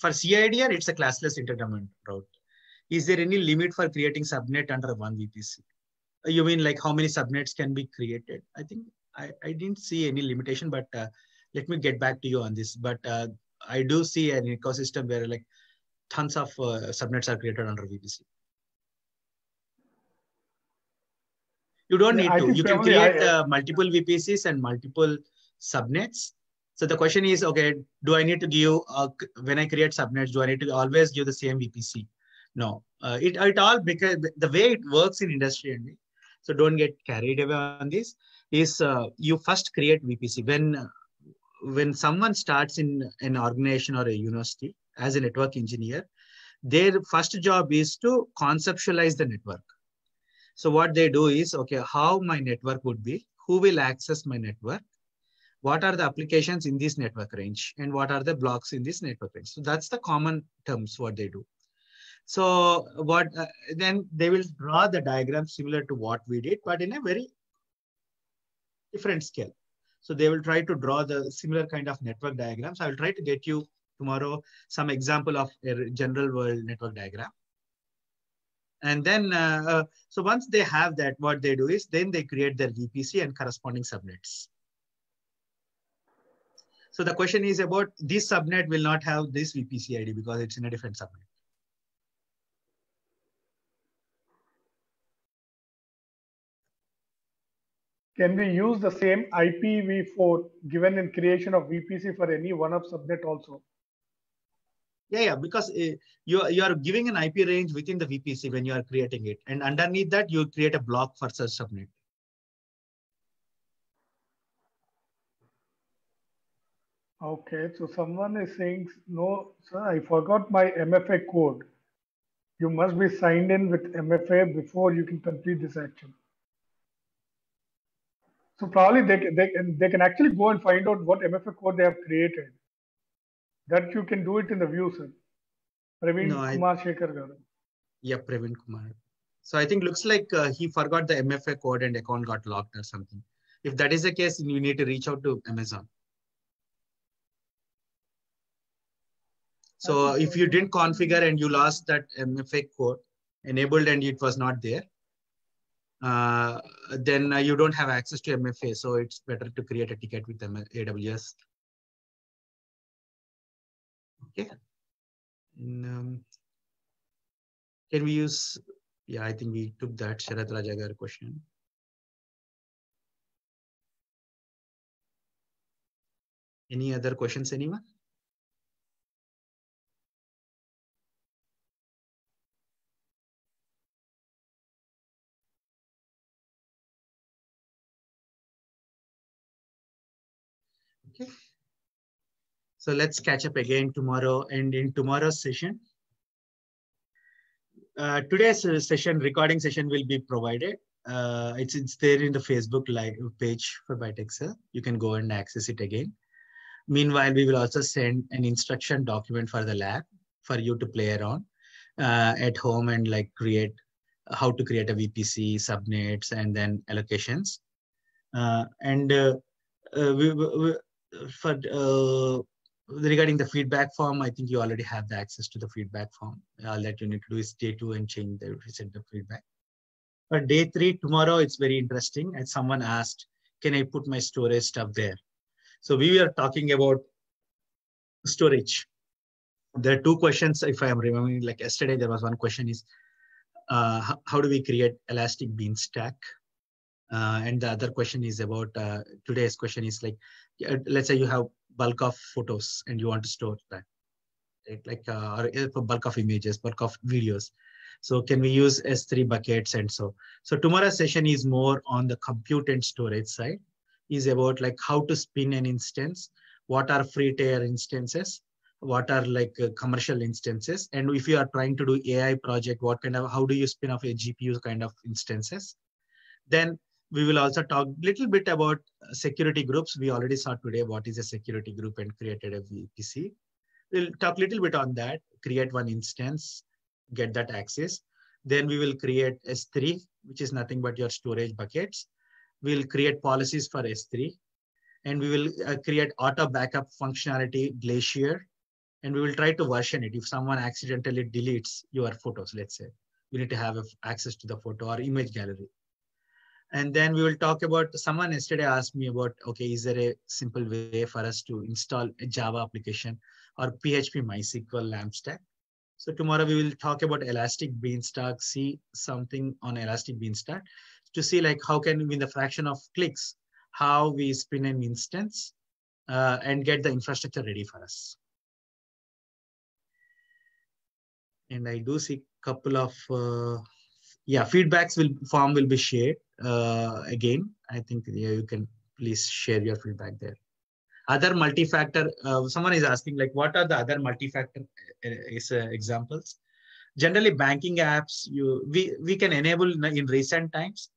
for CIDR, it's a classless interdomain route. Is there any limit for creating subnet under one VPC? You mean like how many subnets can be created? I think I didn't see any limitation, but let me get back to you on this. But I do see an ecosystem where like tons of subnets are created under VPC. You don't need to. You can create multiple VPCs and multiple subnets. So the question is, okay, do I need to give, when I create subnets, do I need to always give the same VPC? No, it all, because the way it works in industry, so don't get carried away on this, is you first create VPC. when someone starts in an organization or a university as a network engineer, their first job is to conceptualize the network. So what they do is, okay, how my network would be, who will access my network, what are the applications in this network range, and what are the blocks in this network range. So that's the common terms what they do. So what then they will draw the diagram similar to what we did, but in a very different scale. So they will try to draw the similar kind of network diagrams. I will try to get you tomorrow some example of a general world network diagram. And then, so once they have that, what they do is then they create their VPC and corresponding subnets. So the question is about this subnet will not have this VPC ID because it's in a different subnet. Can we use the same IPv4 given in creation of VPC for any one of subnet also? Yeah, because you are giving an IP range within the VPC when you are creating it. And underneath that, you create a block for such subnet. Okay, so someone is saying, no, sir, I forgot my MFA code. You must be signed in with MFA before you can complete this action. So probably they can actually go and find out what MFA code they have created. That you can do it in the view, sir. Praveen Kumar Shekhar garu. Yeah, Praveen Kumar. So I think looks like he forgot the MFA code and account got locked or something. If that is the case, you need to reach out to Amazon. So if you didn't configure and you lost that MFA code enabled and it was not there, then you don't have access to MFA. So it's better to create a ticket with AWS. Okay. Can we use, yeah, I think we took that Sharath Rajagar question. Any other questions, anyone? Okay. So let's catch up again tomorrow. And in tomorrow's session, today's session, recording session will be provided. It's there in the Facebook live page for Bytexcel. You can go and access it again. Meanwhile, we will also send an instruction document for the lab for you to play around at home and like create how to create a VPC, subnets, and then allocations. Regarding the feedback form, I think you already have the access to the feedback form. All that you need to do is day 2 and change the resend the feedback. But day 3, tomorrow, it's very interesting. And someone asked, can I put my storage stuff there? So we were talking about storage. There are 2 questions, if I am remembering, like yesterday, there was one question is, how do we create Elastic Beanstalk? And the other question is about, today's question is like, let's say you have bulk of photos and you want to store that, right? Like or bulk of images, bulk of videos. So can we use S3 buckets and so? So tomorrow's session is more on the compute and storage side, is about like how to spin an instance, what are free tier instances, what are like commercial instances. And if you are trying to do AI project, what kind of, how do you spin off a GPU kind of instances? Then we will also talk a little bit about security groups. We already saw today what is a security group and created a VPC. We'll talk a little bit on that, create one instance, get that access. Then we will create S3, which is nothing but your storage buckets. We'll create policies for S3. And we will create auto backup functionality, Glacier. And we will try to version it. If someone accidentally deletes your photos, let's say, you need to have access to the photo or image gallery. And then we will talk about, someone yesterday asked me about, okay, is there a simple way for us to install a Java application or PHP MySQL LAMP stack? So tomorrow we will talk about Elastic Beanstalk, see something on Elastic Beanstalk to see like how can we, in the fraction of clicks, how we spin an instance and get the infrastructure ready for us. And I do see a couple of, feedbacks form will be shared again. I think you can please share your feedback there. Other multi-factor, someone is asking like, what are the other multi-factor examples? Generally, banking apps, we can enable in recent times,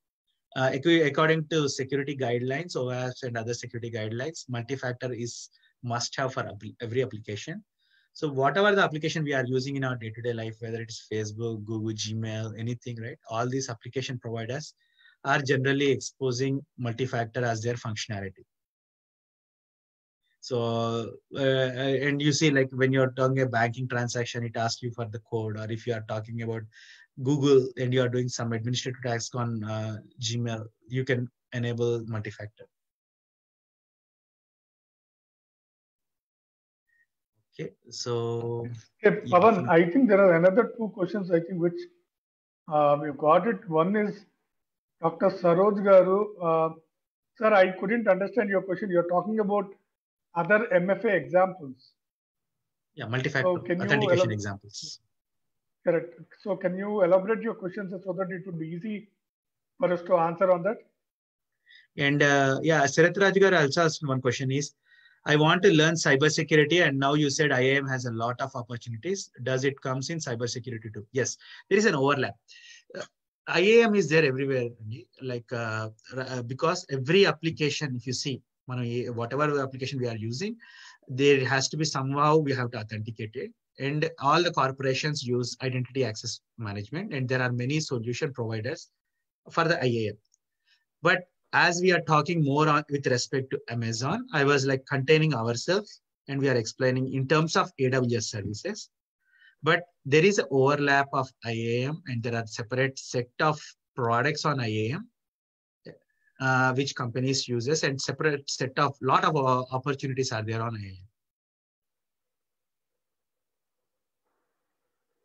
according to security guidelines, OAuth and other security guidelines, multi-factor is must have for every application. So whatever the application we are using in our day-to-day life, whether it is Facebook, Google, Gmail, anything, right? All these application providers are generally exposing multi-factor as their functionality. So, and you see, like when you're doing a banking transaction, it asks you for the code, or if you are talking about Google and you are doing some administrative tasks on Gmail, you can enable multi-factor. Okay, so. Okay, Pavan, I think there are another two questions, I think, which we've got it. One is Dr. Saroj Garu. Sir, I couldn't understand your question. You're talking about other MFA examples. Yeah, multi-factor authentication examples. Correct. So can you elaborate your questions so that it would be easy for us to answer on that? And yeah, Sarath Rajgar also asked one question is, I want to learn cybersecurity, and now you said IIM has a lot of opportunities. Does it comes in cybersecurity too? Yes, there is an overlap. IIM is there everywhere, like because every application, if you see, whatever application we are using, there has to be somehow we have to authenticate it. And all the corporations use identity access management, and there are many solution providers for the IAM. But as we are talking more on with respect to Amazon, I was like containing ourselves, and we are explaining in terms of AWS services. But there is an overlap of IAM, and there are separate set of products on IAM, which companies uses, and separate set of lot of opportunities are there on IAM.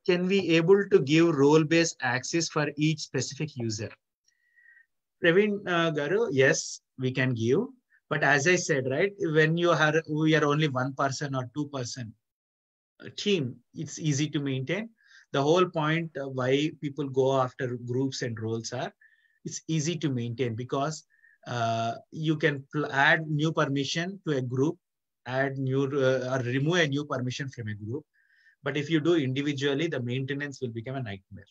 Can we able to give role-based access for each specific user? Praveen Garu, yes, we can give. But as I said, right, when we are only 1 person or 2 person team, it's easy to maintain. The whole point why people go after groups and roles are, it's easy to maintain because you can add new permission to a group, add new or remove a new permission from a group. But if you do individually, the maintenance will become a nightmare.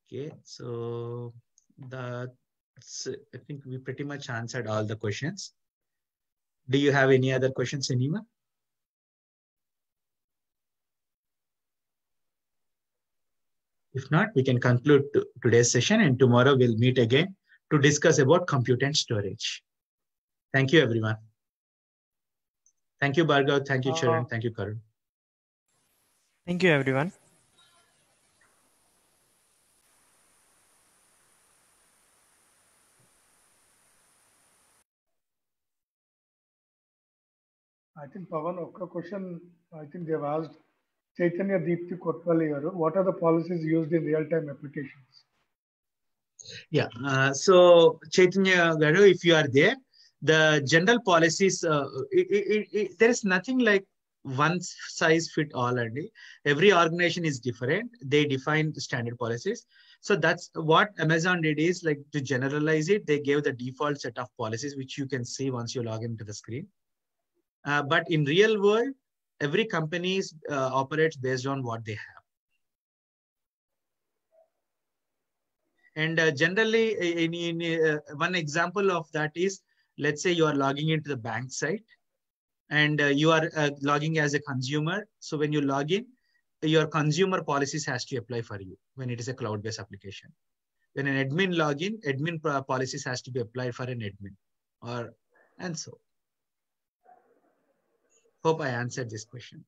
Okay, so I think we pretty much answered all the questions. Do you have any other questions, anyone? If not, we can conclude today's session, and tomorrow we'll meet again to discuss about compute and storage. Thank you, everyone. Thank you, Bhargav. Thank you, Charan. Thank you, Karun. Thank you, everyone. I think Pavan, a question I think they've asked Chaitanya Deepthi Kotwale, what are the policies used in real-time applications? Yeah, so Chaitanya Garu, if you are there, the general policies, there is nothing like one size fit all. Every organization is different. They define standard policies. So that's what Amazon did is like to generalize it. They gave the default set of policies, which you can see once you log into the screen. But in real world, every company operates based on what they have. And generally, one example of that is, let's say you are logging into the bank site and you are logging as a consumer. So when you log in, your consumer policies has to apply for you when it is a cloud-based application. When an admin login, admin policies has to be applied for an admin, and so. Hope I answered this question.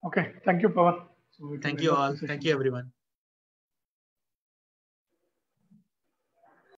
Okay, thank you, Pawan. So thank you all. Thank you, everyone.